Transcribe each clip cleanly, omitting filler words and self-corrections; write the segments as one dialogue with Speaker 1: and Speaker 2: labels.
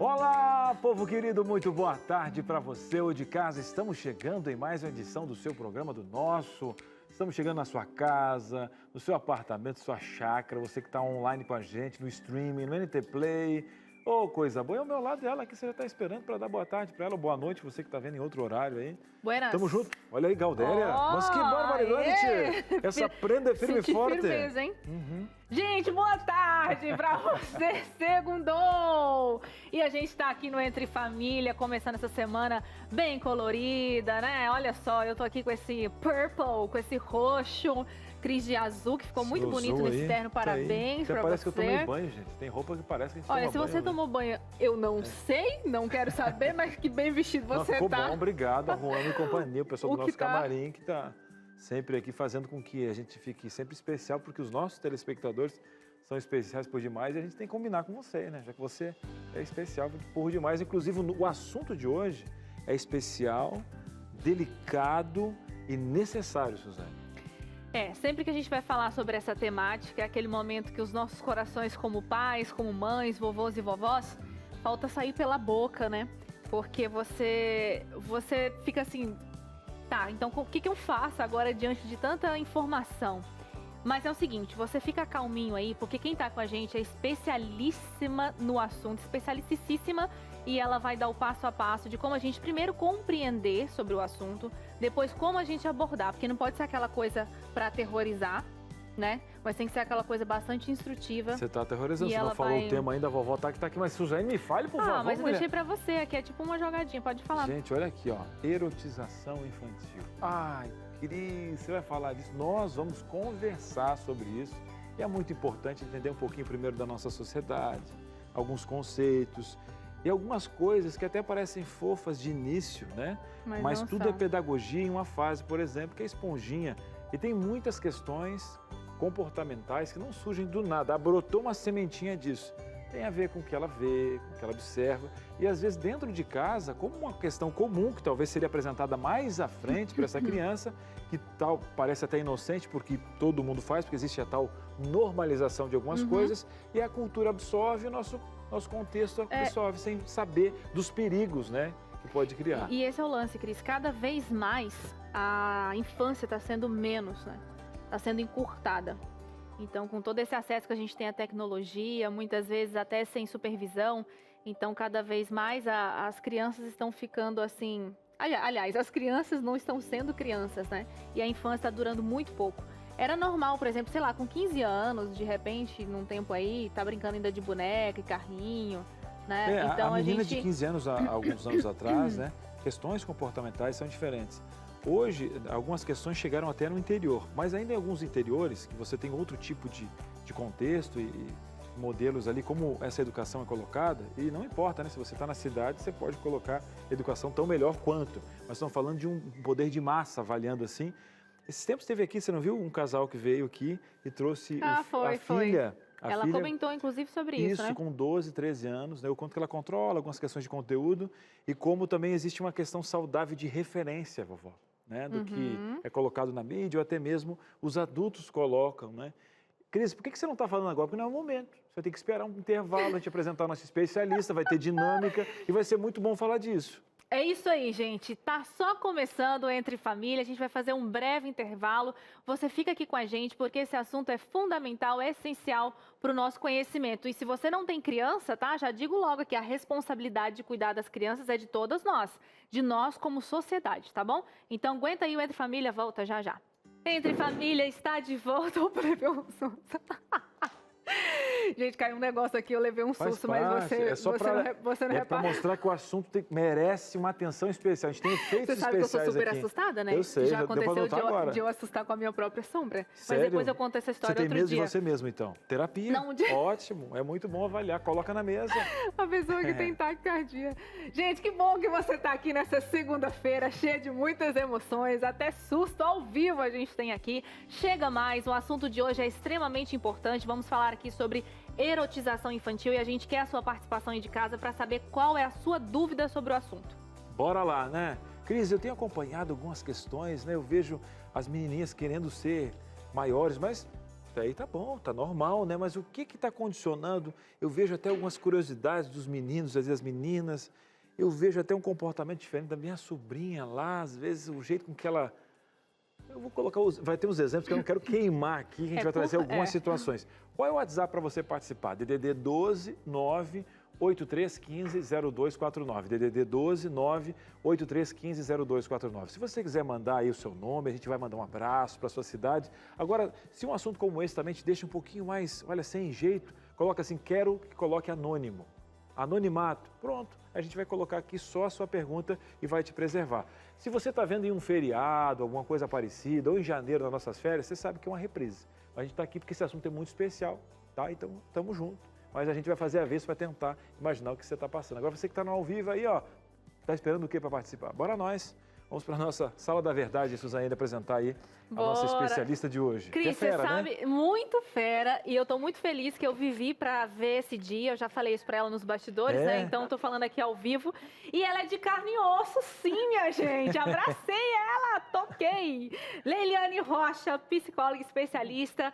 Speaker 1: Olá, povo querido, muito boa tarde para você ou de casa. Estamos chegando em mais uma edição do seu programa, do nosso. Estamos chegando na sua casa, no seu apartamento, sua chácara, você que está online com a gente, no streaming, no NT Play. Ô, coisa boa. E ao meu lado ela aqui, você já está esperando para dar boa tarde para ela, boa noite, você que está vendo em outro horário aí.
Speaker 2: Buenas.
Speaker 1: Tamo junto. Olha aí, Galdéria. Mas que barbaridade! Essa prenda é firme e forte.
Speaker 2: Firmeza, hein? Gente, boa tarde pra você, segundou! E a gente tá aqui no Entre Família, começando essa semana bem colorida, né? Olha só, eu tô aqui com esse purple, com esse roxo, Cris de azul, que ficou muito bonito nesse terno, parabéns pra você.
Speaker 1: Parece que eu tomei banho, gente. Tem roupa que parece que a gente
Speaker 2: Olha,
Speaker 1: toma
Speaker 2: se
Speaker 1: banho,
Speaker 2: você tomou banho, eu não sei, não quero saber, mas que bem vestido você
Speaker 1: ficou
Speaker 2: tá.
Speaker 1: Bom, obrigado, Juan e companhia, o pessoal do nosso
Speaker 2: tá...
Speaker 1: camarim que tá sempre aqui fazendo com que a gente fique sempre especial, porque os nossos telespectadores são especiais por demais e a gente tem que combinar com você, né? Já que você é especial por demais. Inclusive, o assunto de hoje é especial, delicado e necessário, Suzane.
Speaker 2: Sempre que a gente vai falar sobre essa temática, é aquele momento que os nossos corações como pais, como mães, vovôs e vovós, falta sair pela boca, né? Porque você fica assim, tá, então o que eu faço agora diante de tanta informação? Mas é o seguinte, você fica calminho aí, porque quem tá com a gente é especialíssima no assunto, especialicíssima, e ela vai dar o passo a passo de como a gente primeiro compreender sobre o assunto, depois como a gente abordar, porque não pode ser aquela coisa para aterrorizar, né? Mas tem que ser aquela coisa bastante instrutiva.
Speaker 1: Você tá aterrorizando, você não falou o tema ainda, a vovó tá aqui, mas Suzane, me fale, por favor.
Speaker 2: Mas eu deixei pra você, aqui é tipo uma jogadinha, pode falar.
Speaker 1: Gente, olha aqui, ó, erotização infantil. Ai, Cris, você vai falar disso, nós vamos conversar sobre isso. E é muito importante entender um pouquinho primeiro da nossa sociedade, alguns conceitos e algumas coisas que até parecem fofas de início, né? Mas tudo é pedagogia em uma fase, por exemplo, que é a esponjinha. E tem muitas questões comportamentais que não surgem do nada. Brotou uma sementinha disso. Tem a ver com o que ela vê, com o que ela observa. E às vezes dentro de casa, como uma questão comum, que talvez seria apresentada mais à frente para essa criança, que tal parece até inocente, porque todo mundo faz, porque existe a tal normalização de algumas coisas, e a cultura absorve, o nosso contexto absorve, sem saber dos perigos, né, que pode criar.
Speaker 2: E esse é o lance, Cris. Cada vez mais a infância está sendo menos, né? Está sendo encurtada. Então, com todo esse acesso que a gente tem à tecnologia, muitas vezes até sem supervisão, então cada vez mais as crianças estão ficando assim... Aliás, as crianças não estão sendo crianças, né? E a infância está durando muito pouco. Era normal, por exemplo, sei lá, com 15 anos, de repente, num tempo aí, tá brincando ainda de boneca e carrinho, né?
Speaker 1: Então, a menina de 15 anos, há alguns anos atrás, né? Questões comportamentais são diferentes. Hoje, algumas questões chegaram até no interior, mas ainda em alguns interiores, que você tem outro tipo de contexto e modelos ali, como essa educação é colocada, e não importa, né? Se você está na cidade, você pode colocar educação tão melhor quanto. Mas estamos falando de um poder de massa, avaliando assim. Esses tempos teve aqui, você não viu um casal que veio aqui e trouxe a filha...
Speaker 2: Ela comentou, inclusive, sobre isso, né?
Speaker 1: Isso, com 12, 13 anos, né? O quanto que ela controla, algumas questões de conteúdo e como também existe uma questão saudável de referência, vovó, né? Do que é colocado na mídia ou até mesmo os adultos colocam, né? Cris, por que você não está falando agora? Porque não é o momento. Você tem que esperar um intervalo, a gente apresentar o nosso especialista, vai ter dinâmica e vai ser muito bom falar disso.
Speaker 2: É isso aí, gente. Tá só começando Entre Família. A gente vai fazer um breve intervalo. Você fica aqui com a gente porque esse assunto é fundamental, é essencial para o nosso conhecimento. E se você não tem criança, tá? Já digo logo que a responsabilidade de cuidar das crianças é de todas nós, de nós como sociedade, tá bom? Então aguenta aí, o Entre Família volta já já. Entre Família está de volta ao Prevenção. Gente, caiu um negócio aqui, eu levei um susto, mas você não repara.
Speaker 1: É para mostrar que o assunto merece uma atenção especial. A gente tem efeitos especiais aqui. Você sabe que eu sou super
Speaker 2: assustada, né?
Speaker 1: Eu sei,
Speaker 2: já aconteceu de eu assustar com a minha própria sombra.
Speaker 1: Sério?
Speaker 2: Mas depois eu conto essa história outro dia.
Speaker 1: Você tem medo de você mesmo, então? Terapia?
Speaker 2: Não,
Speaker 1: Ótimo, é muito bom avaliar. Coloca na mesa.
Speaker 2: A pessoa que tem taquicardia. Gente, que bom que você está aqui nessa segunda-feira, cheia de muitas emoções, até susto ao vivo a gente tem aqui. Chega mais, o assunto de hoje é extremamente importante. Vamos falar aqui sobre erotização infantil e a gente quer a sua participação aí de casa para saber qual é a sua dúvida sobre o assunto.
Speaker 1: Bora lá, né? Cris, eu tenho acompanhado algumas questões, né? Eu vejo as menininhas querendo ser maiores, mas Até aí tá bom, tá normal, né? Mas o que está condicionando? Eu vejo até algumas curiosidades dos meninos, às vezes as meninas, eu vejo até um comportamento diferente da minha sobrinha lá, às vezes o jeito com que ela... Eu vou colocar, vai ter uns exemplos que eu não quero queimar aqui, a gente vai trazer algumas situações. Qual é o WhatsApp para você participar? DDD 12 9 8315 0249. DDD 12 9 8315 0249. Se você quiser mandar aí o seu nome, a gente vai mandar um abraço para a sua cidade. Agora, se um assunto como esse também te deixa um pouquinho mais, olha, sem jeito, coloca assim, quero que coloque anônimo. Anonimato, pronto, a gente vai colocar aqui só a sua pergunta e vai te preservar. Se você está vendo em um feriado, alguma coisa parecida, ou em janeiro nas nossas férias, você sabe que é uma reprise. A gente está aqui porque esse assunto é muito especial, tá? Então, estamos juntos. Mas a gente vai fazer a vez para tentar imaginar o que você está passando. Agora você que está no ao vivo aí, ó, está esperando o quê para participar? Bora nós! Vamos para a nossa Sala da Verdade, Suzane, apresentar aí a nossa especialista de hoje.
Speaker 2: Cris,
Speaker 1: é fera,
Speaker 2: você sabe,
Speaker 1: né?
Speaker 2: muito fera, e eu estou muito feliz que eu vivi para ver esse dia, eu já falei isso para ela nos bastidores, né? Então estou falando aqui ao vivo. E ela é de carne e osso, sim, minha gente. Abracei ela, toquei. Leiliane Rocha, psicóloga especialista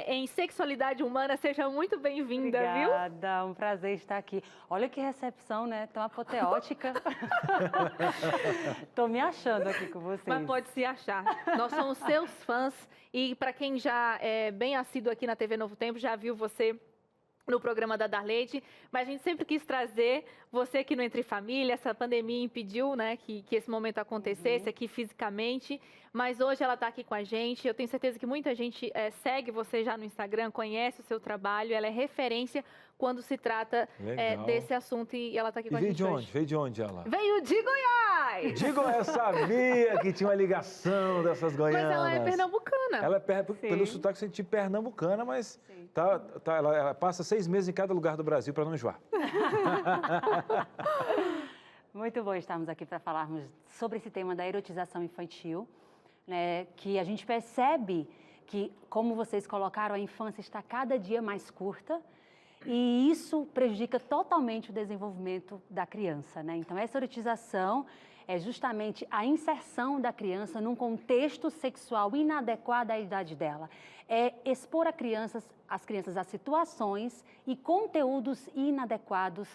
Speaker 2: em sexualidade humana, seja muito bem-vinda, viu?
Speaker 3: Obrigada, um prazer estar aqui. Olha que recepção, né? Tão apoteótica. Tô me achando aqui com vocês.
Speaker 2: Mas pode se achar. Nós somos seus fãs e para quem já é bem assíduo aqui na TV Novo Tempo, já viu você no programa da Darleide, mas a gente sempre quis trazer você aqui no Entre Família. Essa pandemia impediu, né, que esse momento acontecesse aqui fisicamente, mas hoje ela está aqui com a gente. Eu tenho certeza que muita gente segue você já no Instagram, conhece o seu trabalho, ela é referência quando se trata desse assunto e ela está aqui com a gente hoje.
Speaker 1: Veio de onde ela?
Speaker 2: Veio de Goiás!
Speaker 1: De Goiás, eu sabia que tinha uma ligação dessas goianas.
Speaker 2: Mas ela é pernambucana.
Speaker 1: Ela é pelo sotaque senti pernambucana, mas ela passa 6 meses em cada lugar do Brasil para não enjoar.
Speaker 3: Muito bom estarmos aqui para falarmos sobre esse tema da erotização infantil, né, que a gente percebe que, como vocês colocaram, a infância está cada dia mais curta e isso prejudica totalmente o desenvolvimento da criança, né? Então, essa erotização é justamente a inserção da criança num contexto sexual inadequado à idade dela. É expor as crianças a situações e conteúdos inadequados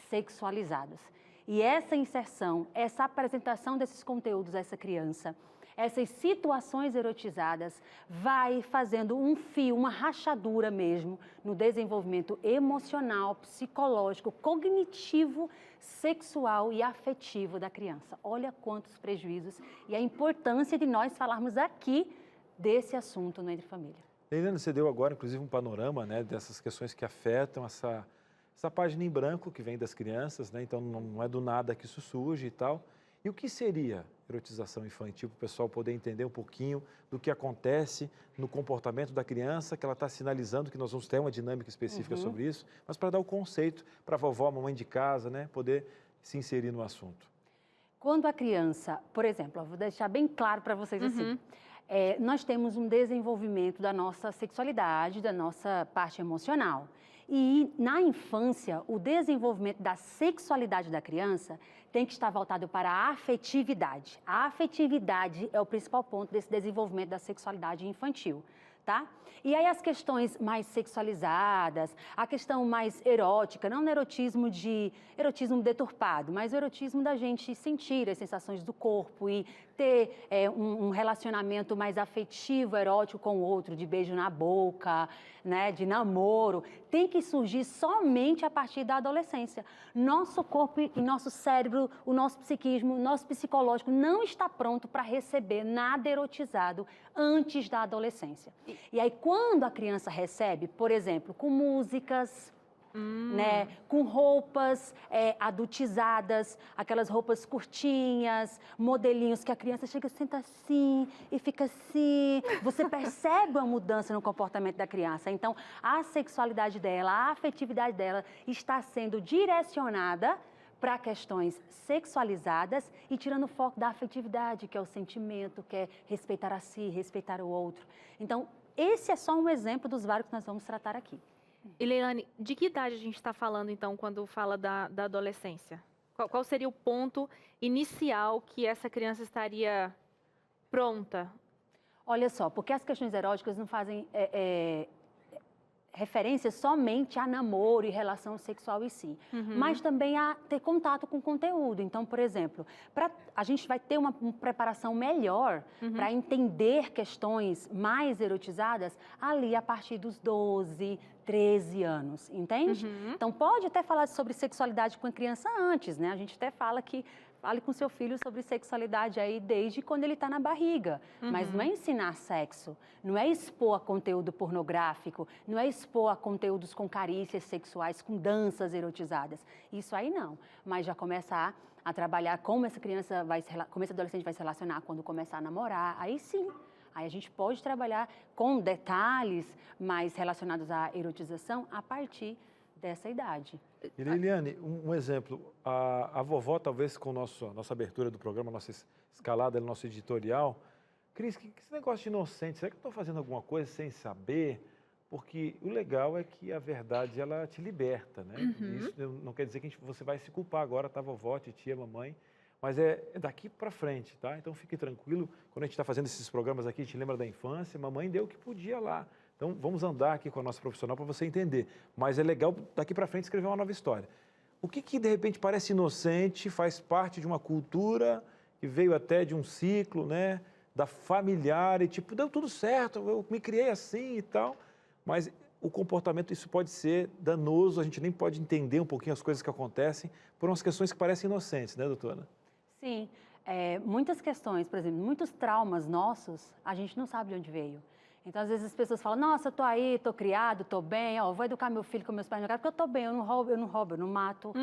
Speaker 3: sexualizados. E essa inserção, essa apresentação desses conteúdos a essa criança, essas situações erotizadas, vai fazendo um fio, uma rachadura mesmo no desenvolvimento emocional, psicológico, cognitivo, sexual e afetivo da criança. Olha quantos prejuízos e a importância de nós falarmos aqui desse assunto no Entre Família.
Speaker 1: Leiliane, você deu agora, inclusive, um panorama, né, dessas questões que afetam essa página em branco que vem das crianças, né? Então não é do nada que isso surge e tal. E o que seria erotização infantil, para o pessoal poder entender um pouquinho do que acontece no comportamento da criança, que ela está sinalizando que nós vamos ter uma dinâmica específica sobre isso, mas para dar o conceito para a vovó, a mamãe de casa, né, poder se inserir no assunto.
Speaker 3: Quando a criança, por exemplo, eu vou deixar bem claro para vocês assim, nós temos um desenvolvimento da nossa sexualidade, da nossa parte emocional. E na infância, o desenvolvimento da sexualidade da criança tem que estar voltado para a afetividade. A afetividade é o principal ponto desse desenvolvimento da sexualidade infantil, tá? E aí as questões mais sexualizadas, a questão mais erótica, não no erotismo erotismo deturpado, mas o erotismo da gente sentir as sensações do corpo e ter um relacionamento mais afetivo, erótico com o outro, de beijo na boca, né, de namoro, tem que surgir somente a partir da adolescência. Nosso corpo e nosso cérebro, o nosso psiquismo, o nosso psicológico não está pronto para receber nada erotizado antes da adolescência. E aí, quando a criança recebe, por exemplo, com músicas, né, com roupas adultizadas, aquelas roupas curtinhas, modelinhos que a criança chega, senta assim e fica assim. Você percebe a mudança no comportamento da criança. Então, a sexualidade dela, a afetividade dela está sendo direcionada para questões sexualizadas e tirando o foco da afetividade, que é o sentimento, que é respeitar a si, respeitar o outro. Então, esse é só um exemplo dos vários que nós vamos tratar aqui.
Speaker 2: E Leiliane, de que idade a gente está falando, então, quando fala da adolescência? Qual seria o ponto inicial que essa criança estaria pronta?
Speaker 3: Olha só, porque as questões eróticas não fazem referência somente a namoro e relação sexual em si, mas também a ter contato com o conteúdo. Então, por exemplo, a gente vai ter uma preparação melhor para entender questões mais erotizadas ali a partir dos 12, 13 anos, entende? Então, pode até falar sobre sexualidade com a criança antes, né? A gente até fala que fale com seu filho sobre sexualidade aí desde quando ele está na barriga. Mas não é ensinar sexo, não é expor a conteúdo pornográfico, não é expor a conteúdos com carícias sexuais, com danças erotizadas. Isso aí não. Mas já começar a trabalhar como essa criança como esse adolescente vai se relacionar quando começar a namorar, aí sim. Aí a gente pode trabalhar com detalhes mais relacionados à erotização a partir dessa idade.
Speaker 1: E Liliane, um exemplo, a vovó talvez com nossa abertura do programa, nossa escalada, nosso editorial, Cris, que esse negócio de inocente, será que eu estou fazendo alguma coisa sem saber? Porque o legal é que a verdade, ela te liberta, né? Isso não quer dizer que você vai se culpar agora, tá, vovó, titia, mamãe, mas é daqui para frente, tá? Então fique tranquilo, quando a gente está fazendo esses programas aqui, a gente lembra da infância, mamãe deu o que podia lá. Então, vamos andar aqui com a nossa profissional para você entender. Mas é legal, daqui para frente, escrever uma nova história. O que, de repente, parece inocente, faz parte de uma cultura que veio até de um ciclo, né, da familiar, e tipo, deu tudo certo, eu me criei assim e tal. Mas o comportamento, isso pode ser danoso, a gente nem pode entender um pouquinho as coisas que acontecem por umas questões que parecem inocentes, né, doutora?
Speaker 3: Sim. Muitas questões, por exemplo, muitos traumas nossos, a gente não sabe de onde veio. Então, às vezes as pessoas falam, nossa, eu tô aí, tô criado, tô bem, ó, vou educar meu filho com meus pais no porque eu tô bem, eu não roubo, eu não mato,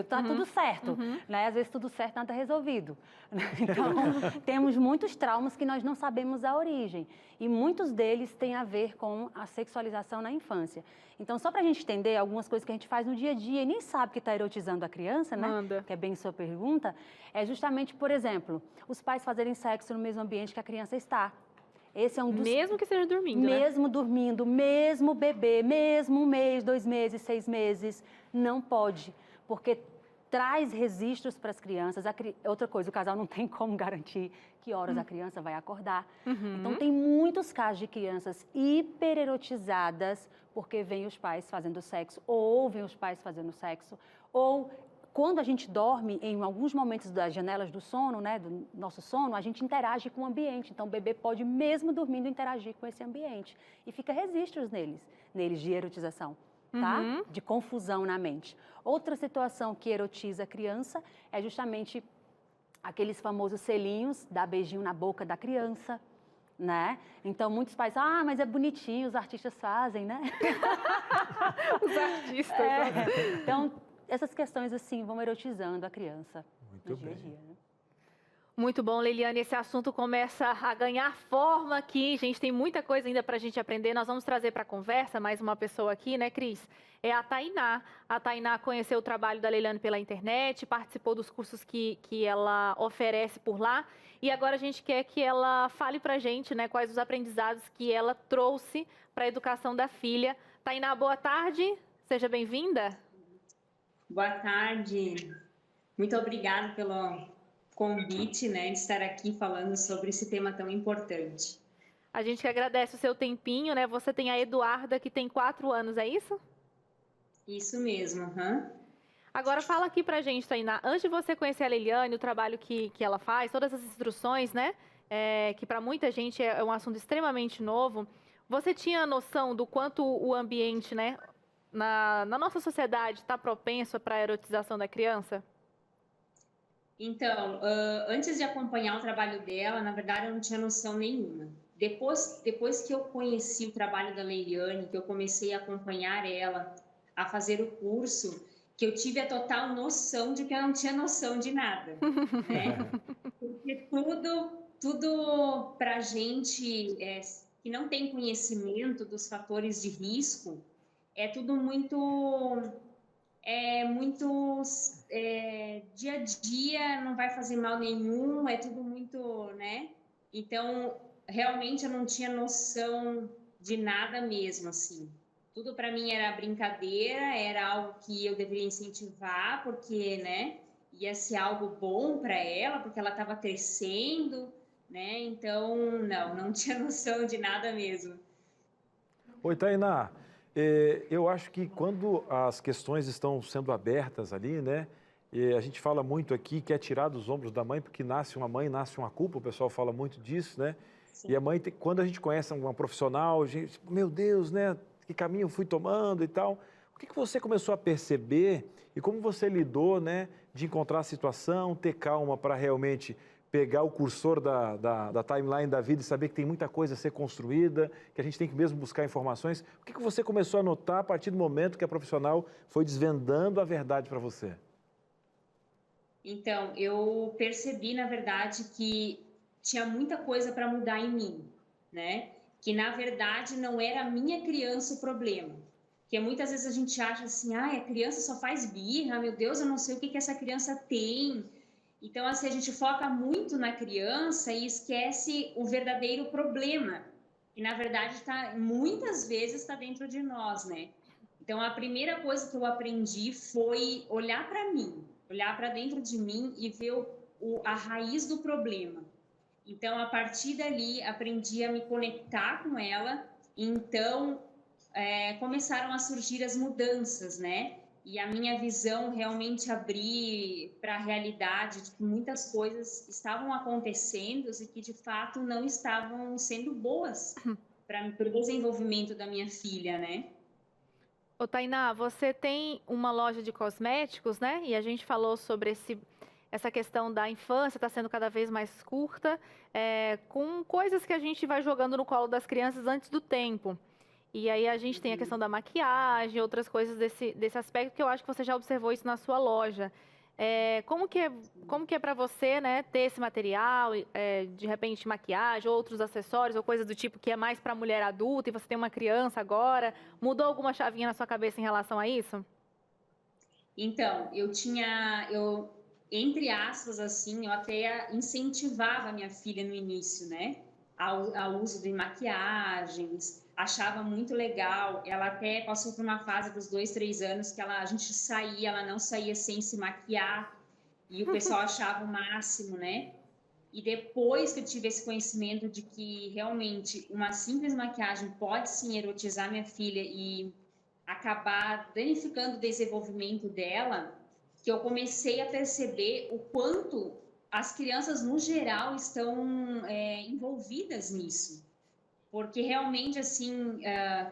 Speaker 3: tá tudo certo, né? Às vezes tudo certo, nada resolvido. Então, temos muitos traumas que nós não sabemos a origem e muitos deles têm a ver com a sexualização na infância. Então, só para a gente entender algumas coisas que a gente faz no dia a dia e nem sabe que está erotizando a criança, né? Que é bem sua pergunta, é justamente, por exemplo, os pais fazerem sexo no mesmo ambiente que a criança está. Esse é um dos...
Speaker 2: Mesmo que seja dormindo,
Speaker 3: Mesmo dormindo, mesmo bebê, mesmo 1 mês, 2 meses, 6 meses, não pode, porque traz registros para as crianças. Outra coisa, o casal não tem como garantir que horas a criança vai acordar. Então, tem muitos casos de crianças hipererotizadas porque veem os pais fazendo sexo, ou ouvem os pais fazendo sexo, ou... Quando a gente dorme, em alguns momentos das janelas do sono, né, do nosso sono, a gente interage com o ambiente. Então, o bebê pode, mesmo dormindo, interagir com esse ambiente. E fica registros neles de erotização, tá? De confusão na mente. Outra situação que erotiza a criança é justamente aqueles famosos selinhos, dar beijinho na boca da criança, né? Então, muitos pais, mas é bonitinho, os artistas fazem, né?
Speaker 2: Os artistas.
Speaker 3: Então, essas questões, assim, vão erotizando a criança no dia a dia, né?
Speaker 2: Muito bom, Liliane. Esse assunto começa a ganhar forma aqui. Gente, tem muita coisa ainda para a gente aprender. Nós vamos trazer para a conversa mais uma pessoa aqui, né, Cris? É a Tainá. A Tainá conheceu o trabalho da Liliane pela internet, participou dos cursos que ela oferece por lá. E agora a gente quer que ela fale para a gente, né, quais os aprendizados que ela trouxe para a educação da filha. Tainá, boa tarde. Seja bem-vinda.
Speaker 4: Boa tarde. Muito obrigada pelo convite, né, de estar aqui falando sobre esse tema tão importante.
Speaker 2: A gente que agradece o seu tempinho, né? Você tem a Eduarda, que tem 4 anos, é isso?
Speaker 4: Isso mesmo.
Speaker 2: Agora fala aqui pra gente, Tainá, antes de você conhecer a Liliane, o trabalho que ela faz, todas as instruções, né? Que para muita gente é um assunto extremamente novo. Você tinha noção do quanto o ambiente, né, na nossa sociedade está propenso para a erotização da criança?
Speaker 4: Então, antes de acompanhar o trabalho dela, na verdade, eu não tinha noção nenhuma. Depois que eu conheci o trabalho da Liliane, que eu comecei a acompanhar ela, a fazer o curso, que eu tive a total noção de que eu não tinha noção de nada, né? Porque tudo para a gente que não tem conhecimento dos fatores de risco, é tudo muito dia a dia, não vai fazer mal nenhum, é tudo muito, né? Então, realmente eu não tinha noção de nada mesmo, assim. Tudo para mim era brincadeira, era algo que eu deveria incentivar, porque, né, ia ser algo bom para ela, porque ela estava crescendo, né? Então, não tinha noção de nada mesmo.
Speaker 1: Oi, Tainá, eu acho que quando as questões estão sendo abertas ali, né? A gente fala muito aqui que é tirar dos ombros da mãe, porque nasce uma mãe, nasce uma culpa, o pessoal fala muito disso, né?
Speaker 4: Sim.
Speaker 1: E a mãe, quando a gente conhece uma profissional, gente, meu Deus, né? Que caminho eu fui tomando e tal. O que você começou a perceber e como você lidou, né? De encontrar a situação, ter calma para realmente pegar o cursor da timeline da vida e saber que tem muita coisa a ser construída, que a gente tem que mesmo buscar informações. O que você começou a notar a partir do momento que a profissional foi desvendando a verdade para você?
Speaker 4: Então, eu percebi, na verdade, que tinha muita coisa para mudar em mim, né? Que, na verdade, não era a minha criança o problema. Porque muitas vezes a gente acha assim, a criança só faz birra, meu Deus, eu não sei o que essa criança tem. Então, assim, a gente foca muito na criança e esquece o verdadeiro problema. E, na verdade, muitas vezes está dentro de nós, né? Então, a primeira coisa que eu aprendi foi olhar para mim, olhar para dentro de mim e ver a raiz do problema. Então, a partir dali, aprendi a me conectar com ela. Então, começaram a surgir as mudanças, né? E a minha visão realmente abrir para a realidade de que muitas coisas estavam acontecendo e que, de fato, não estavam sendo boas para o desenvolvimento da minha filha, né?
Speaker 2: Ô, Tainá, você tem uma loja de cosméticos, né? E a gente falou sobre essa questão da infância está sendo cada vez mais curta, com coisas que a gente vai jogando no colo das crianças antes do tempo. E aí a gente tem a questão da maquiagem, outras coisas desse aspecto, que eu acho que você já observou isso na sua loja. Como que é para você, né, ter esse material, de repente maquiagem, outros acessórios ou coisas do tipo que é mais para mulher adulta e você tem uma criança agora? Mudou alguma chavinha na sua cabeça em relação a isso?
Speaker 4: Então, entre aspas, assim, eu até incentivava a minha filha no início, né, ao uso de maquiagens, achava muito legal. Ela até passou por uma fase dos 2, 3 anos que a gente saía, ela não saía sem se maquiar, e o pessoal achava o máximo, né? E depois que eu tive esse conhecimento de que realmente uma simples maquiagem pode sim erotizar minha filha e acabar danificando o desenvolvimento dela, que eu comecei a perceber o quanto as crianças, no geral, estão envolvidas nisso. Porque realmente, assim,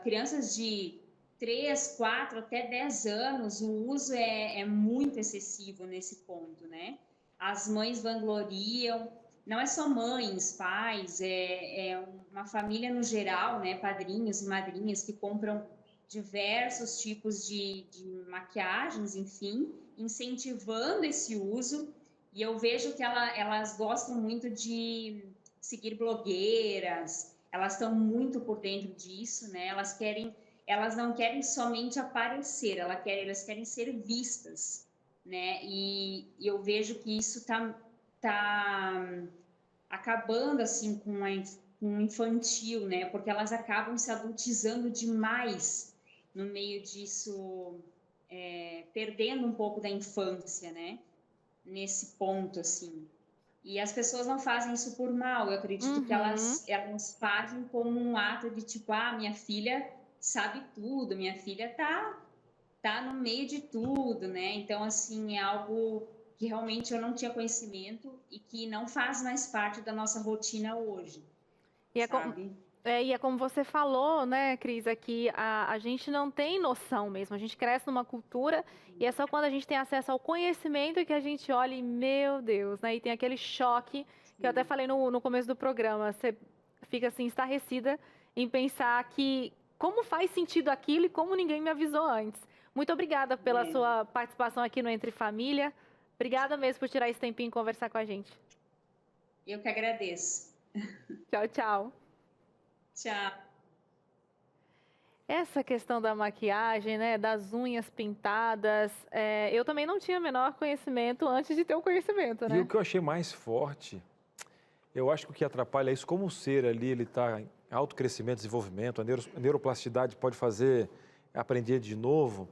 Speaker 4: crianças de 3, 4, até 10 anos, o uso é muito excessivo nesse ponto, né? As mães vangloriam, não é só mães, pais, é uma família no geral, né? Padrinhos e madrinhas que compram diversos tipos de maquiagens, enfim, incentivando esse uso. E eu vejo que elas gostam muito de seguir blogueiras, elas estão muito por dentro disso, né? Elas não querem somente aparecer, elas querem ser vistas, né? E eu vejo que isso tá acabando assim com o infantil, né? Porque elas acabam se adultizando demais no meio disso, perdendo um pouco da infância, né? Nesse ponto, assim. E as pessoas não fazem isso por mal, eu acredito que elas fazem como um ato de tipo, minha filha sabe tudo, minha filha tá no meio de tudo, né? Então, assim, é algo que realmente eu não tinha conhecimento e que não faz mais parte da nossa rotina hoje, sabe?
Speaker 2: E é como você falou, né, Cris, aqui a gente não tem noção mesmo, a gente cresce numa cultura e é só quando a gente tem acesso ao conhecimento que a gente olha e, meu Deus, né, e tem aquele choque, que eu até falei no começo do programa, você fica assim, estarrecida em pensar que como faz sentido aquilo e como ninguém me avisou antes. Muito obrigada pela sua participação aqui no Entre Família, obrigada mesmo por tirar esse tempinho e conversar com a gente.
Speaker 4: Eu que agradeço.
Speaker 2: Tchau, tchau.
Speaker 4: Tchau.
Speaker 2: Essa questão da maquiagem, né, das unhas pintadas, eu também não tinha o menor conhecimento antes de ter o conhecimento, né?
Speaker 1: E o que eu achei mais forte, eu acho que o que atrapalha é isso, como o ser ali, ele está em alto crescimento, desenvolvimento, a neuroplasticidade pode fazer aprender de novo,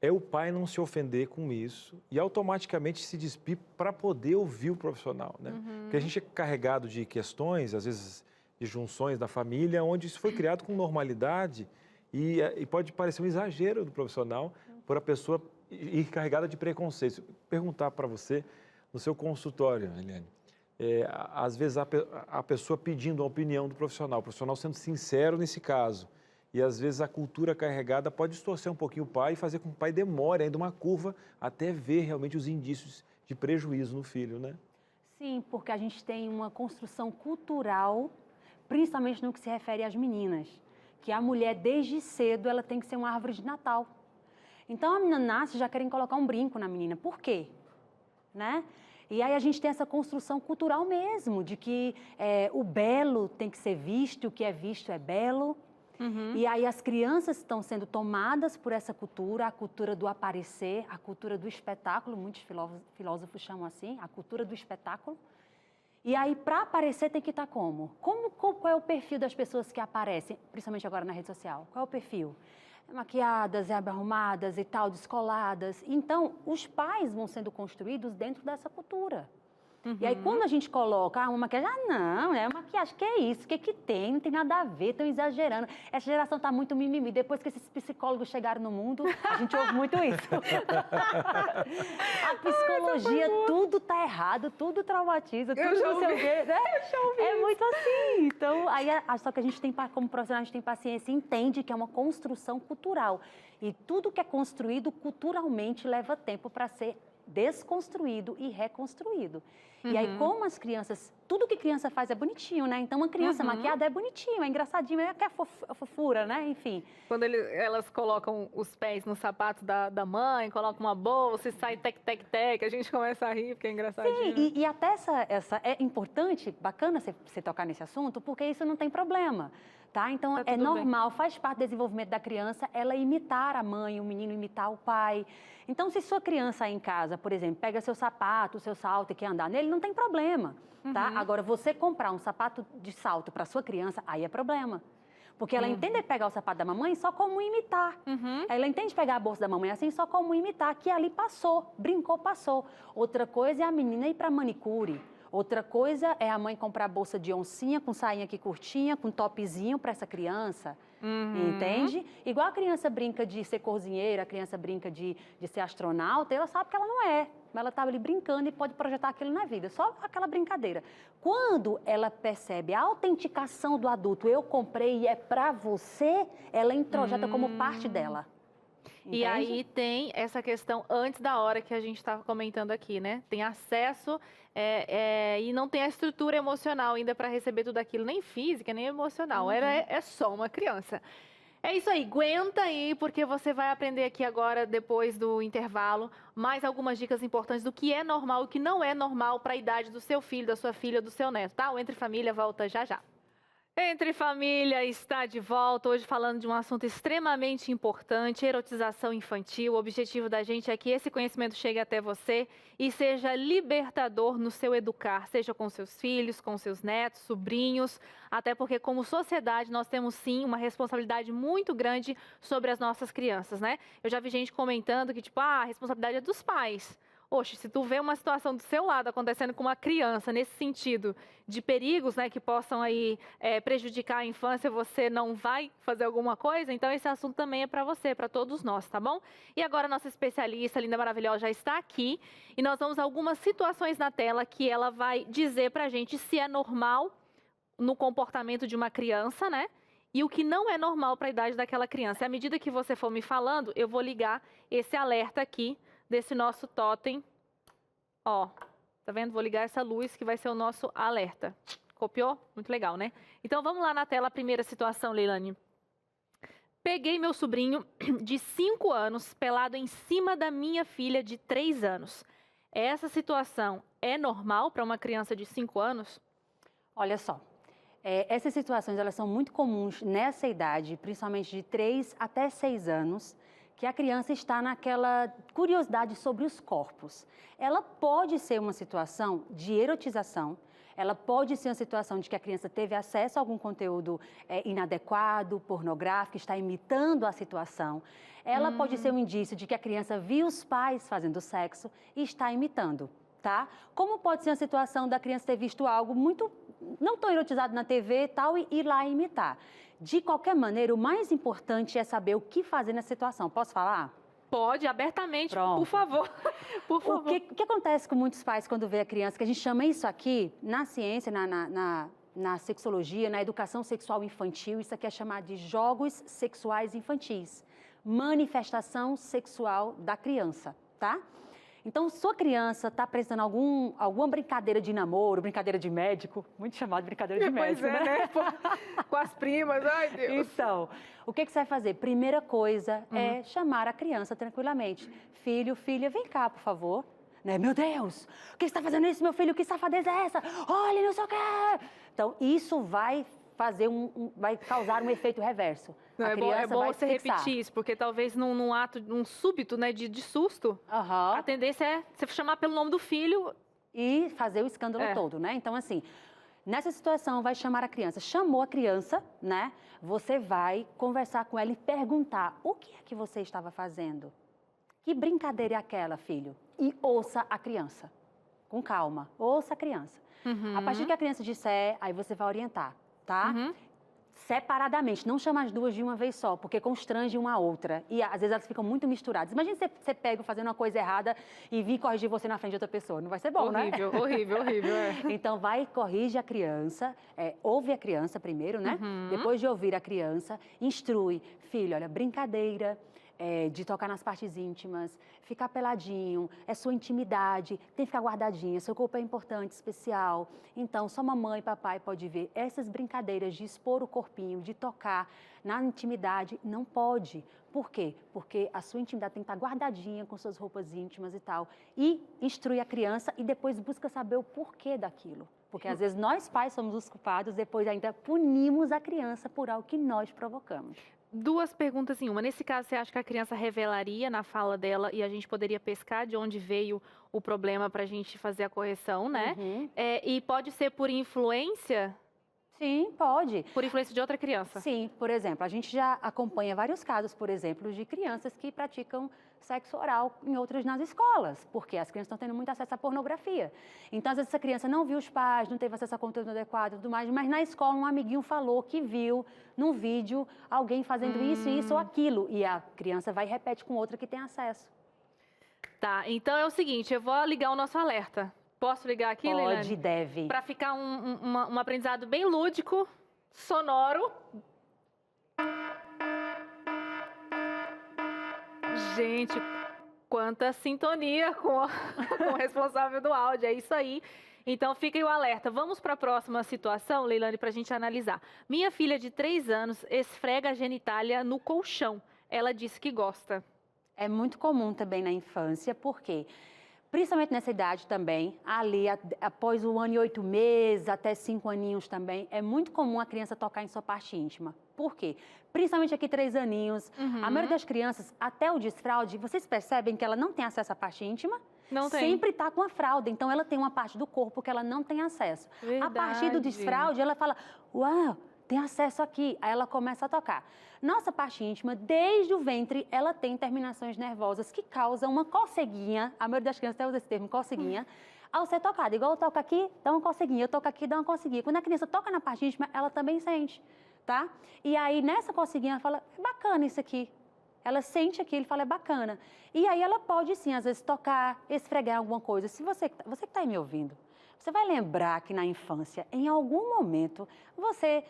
Speaker 1: é o pai não se ofender com isso e automaticamente se despir para poder ouvir o profissional, né? Porque a gente é carregado de questões, às vezes de junções da família, onde isso foi criado com normalidade e pode parecer um exagero do profissional por a pessoa ir carregada de preconceitos. Perguntar para você, no seu consultório, Eliane, às vezes a pessoa pedindo a opinião do profissional, o profissional sendo sincero nesse caso, e às vezes a cultura carregada pode distorcer um pouquinho o pai e fazer com que o pai demore ainda uma curva até ver realmente os indícios de prejuízo no filho, né?
Speaker 3: Sim, porque a gente tem uma construção cultural, principalmente no que se refere às meninas, que a mulher desde cedo ela tem que ser uma árvore de Natal. Então a menina nasce já querem colocar um brinco na menina. Por quê? Né? E aí a gente tem essa construção cultural mesmo, de que o belo tem que ser visto, o que é visto é belo. E aí as crianças estão sendo tomadas por essa cultura, a cultura do aparecer, a cultura do espetáculo, muitos filósofos chamam assim, a cultura do espetáculo. E aí, para aparecer, tem que estar como? Qual é o perfil das pessoas que aparecem, principalmente agora na rede social? Qual é o perfil? Maquiadas, arrumadas e tal, descoladas. Então, os pais vão sendo construídos dentro dessa cultura. E aí, quando a gente coloca uma maquiagem, não, é maquiagem, que é isso? O que tem? Não tem nada a ver, estão exagerando. Essa geração está muito mimimi. Depois que esses psicólogos chegaram no mundo, a gente ouve muito isso. A psicologia, tudo está errado, tudo traumatiza, tudo não sei o quê, né? É muito assim. Então, aí, só que a gente tem, como profissional, a gente tem paciência e entende que é uma construção cultural. E tudo que é construído culturalmente leva tempo para ser desconstruído e reconstruído. E aí, como as crianças, tudo que criança faz é bonitinho, né? Então, uma criança maquiada é bonitinho, é engraçadinho, é a fofura, né? Enfim.
Speaker 2: Quando elas colocam os pés no sapato da mãe, colocam uma bolsa e sai tec, a gente começa a rir, porque é engraçadinho.
Speaker 3: Sim, e até essa é importante, bacana você tocar nesse assunto, porque isso não tem problema. Tá? Então, é normal, faz parte do desenvolvimento da criança ela imitar a mãe, o menino imitar o pai. Então, se sua criança aí em casa, por exemplo, pega seu sapato, seu salto e quer andar nele, não tem problema, tá? Agora, você comprar um sapato de salto para sua criança, aí é problema. Porque ela entende pegar o sapato da mamãe só como imitar. Ela entende pegar a bolsa da mamãe assim só como imitar, que ali passou, brincou, passou. Outra coisa é a menina ir para manicure. Outra coisa é a mãe comprar bolsa de oncinha, com sainha aqui curtinha, com topzinho para essa criança, entende? Igual a criança brinca de ser cozinheira, a criança brinca de ser astronauta, ela sabe que ela não é, mas ela está ali brincando e pode projetar aquilo na vida, só aquela brincadeira. Quando ela percebe a autenticação do adulto, eu comprei e é para você, ela introjeta como parte dela. Entende?
Speaker 2: E aí tem essa questão antes da hora que a gente estava comentando aqui, né? Tem acesso e não tem a estrutura emocional ainda para receber tudo aquilo, nem física, nem emocional. É só uma criança. É isso aí, aguenta aí, porque você vai aprender aqui agora, depois do intervalo, mais algumas dicas importantes do que é normal e o que não é normal para a idade do seu filho, da sua filha, do seu neto, tá? O Entre Família volta já já. Entre Família está de volta, hoje falando de um assunto extremamente importante, erotização infantil. O objetivo da gente é que esse conhecimento chegue até você e seja libertador no seu educar, seja com seus filhos, com seus netos, sobrinhos, até porque como sociedade nós temos sim uma responsabilidade muito grande sobre as nossas crianças, né? Eu já vi gente comentando que tipo, a responsabilidade é dos pais. Oxe, se tu vê uma situação do seu lado acontecendo com uma criança nesse sentido de perigos, né, que possam aí prejudicar a infância, você não vai fazer alguma coisa, então esse assunto também é para você, para todos nós, tá bom? E agora a nossa especialista, linda, maravilhosa, já está aqui e nós vamos a algumas situações na tela que ela vai dizer pra gente se é normal no comportamento de uma criança, né? E o que não é normal para a idade daquela criança. E à medida que você for me falando, eu vou ligar esse alerta aqui desse nosso totem. Ó, tá vendo? Vou ligar essa luz que vai ser o nosso alerta. Copiou? Muito legal, né? Então vamos lá na tela, a primeira situação, Leilane. Peguei meu sobrinho de 5 anos pelado em cima da minha filha de 3 anos. Essa situação é normal para uma criança de 5 anos?
Speaker 3: Olha só, essas situações elas são muito comuns nessa idade, principalmente de 3 até 6 anos, que a criança está naquela curiosidade sobre os corpos. Ela pode ser uma situação de erotização, Ela pode ser uma situação de que a criança teve acesso a algum conteúdo inadequado, pornográfico, está imitando a situação. Ela pode ser um indício de que a criança viu os pais fazendo sexo e está imitando, tá? Como pode ser uma situação da criança ter visto algo muito, não tão erotizado na TV e tal, e ir lá imitar. De qualquer maneira, o mais importante é saber o que fazer nessa situação. Posso falar?
Speaker 2: Pode, abertamente,
Speaker 3: Pronto.
Speaker 2: por favor. Por favor.
Speaker 3: O que acontece com muitos pais quando vê a criança, que a gente chama isso aqui, na ciência, na sexologia, na educação sexual infantil, isso aqui é chamado de jogos sexuais infantis. Manifestação sexual da criança, tá? Então, sua criança está apresentando alguma brincadeira de namoro, brincadeira de médico, muito chamado de brincadeira de médico, né?
Speaker 2: Pô, com as primas, ai Deus.
Speaker 3: Então, o que você vai fazer? Primeira coisa é chamar a criança tranquilamente. Filho, filha, vem cá, por favor. Né? Meu Deus, o que você está fazendo isso, meu filho? Que safadeza é essa? Olha, não sei o quê. Então, isso vai fazer vai causar um efeito reverso.
Speaker 2: Não,
Speaker 3: a criança
Speaker 2: é bom
Speaker 3: vai
Speaker 2: você repetir isso, porque talvez num ato, num súbito, né, de susto, a tendência é você chamar pelo nome do filho
Speaker 3: e fazer o escândalo todo, né? Então, assim, nessa situação, vai chamar a criança. Chamou a criança, né? Você vai conversar com ela e perguntar: o que é que você estava fazendo? Que brincadeira é aquela, filho? E ouça a criança. Com calma. Ouça a criança. A partir que a criança disser, aí você vai orientar, tá? Separadamente, não chama as duas de uma vez só, porque constrange uma a outra. E às vezes elas ficam muito misturadas. Imagina você pega fazendo uma coisa errada e vir corrigir você na frente de outra pessoa. Não vai ser bom,
Speaker 2: horrível,
Speaker 3: né?
Speaker 2: Horrível, horrível.
Speaker 3: Então, vai, corrige a criança, ouve a criança primeiro, né? Depois de ouvir a criança, instrui. Filho, olha, brincadeira, de tocar nas partes íntimas, ficar peladinho, é sua intimidade, tem que ficar guardadinha, seu corpo é importante, especial. Então, só mamãe e papai pode ver. Essas brincadeiras de expor o corpinho, de tocar na intimidade, não pode. Por quê? Porque a sua intimidade tem que estar guardadinha com suas roupas íntimas e tal. E instrui a criança e depois busca saber o porquê daquilo. Porque às vezes nós pais somos os culpados, depois ainda punimos a criança por algo que nós provocamos.
Speaker 2: Duas perguntas em uma. Nesse caso, você acha que a criança revelaria na fala dela e a gente poderia pescar de onde veio o problema para a gente fazer a correção, né? E pode ser por influência?
Speaker 3: Sim, pode.
Speaker 2: Por influência de outra criança?
Speaker 3: Sim, por exemplo, a gente já acompanha vários casos, por exemplo, de crianças que praticam sexo oral em outras nas escolas, porque as crianças estão tendo muito acesso à pornografia. Então, às vezes, essa criança não viu os pais, não teve acesso a conteúdo adequado e tudo mais, mas na escola um amiguinho falou que viu num vídeo alguém fazendo isso ou aquilo, e a criança vai e repete com outra que tem acesso.
Speaker 2: Tá, então é o seguinte, eu vou ligar o nosso alerta. Posso ligar aqui, Leilane?
Speaker 3: Pode, deve.
Speaker 2: Para ficar um aprendizado bem lúdico, sonoro. Gente, quanta sintonia com o responsável do áudio, é isso aí. Então fica aí o alerta. Vamos para a próxima situação, Leilane, para a gente analisar. Minha filha de 3 anos esfrega a genitália no colchão. Ela disse que gosta.
Speaker 3: É muito comum também na infância, porque principalmente nessa idade também, ali após 1 ano e 8 meses, até 5 aninhos também, é muito comum a criança tocar em sua parte íntima. Por quê? Principalmente aqui 3 aninhos, a maioria das crianças, até o desfraude, vocês percebem que ela não tem acesso à parte íntima?
Speaker 2: Não tem.
Speaker 3: Sempre está com a fralda, então ela tem uma parte do corpo que ela não tem acesso.
Speaker 2: Verdade.
Speaker 3: A partir do desfraude, ela fala, uau, tem acesso aqui. Aí ela começa a tocar. Nossa parte íntima, desde o ventre, ela tem terminações nervosas que causam uma coceguinha, a maioria das crianças até usa esse termo, coceguinha, ao ser tocada. Igual eu toco aqui, dá uma coceguinha, eu toco aqui, dá uma coceguinha. Quando a criança toca na parte íntima, ela também sente, tá? E aí, nessa coceguinha, ela fala, é bacana isso aqui. Ela sente aquilo e fala, é bacana. E aí ela pode, sim, às vezes, tocar, esfregar alguma coisa. Se você que está aí me ouvindo, você vai lembrar que na infância, em algum momento, você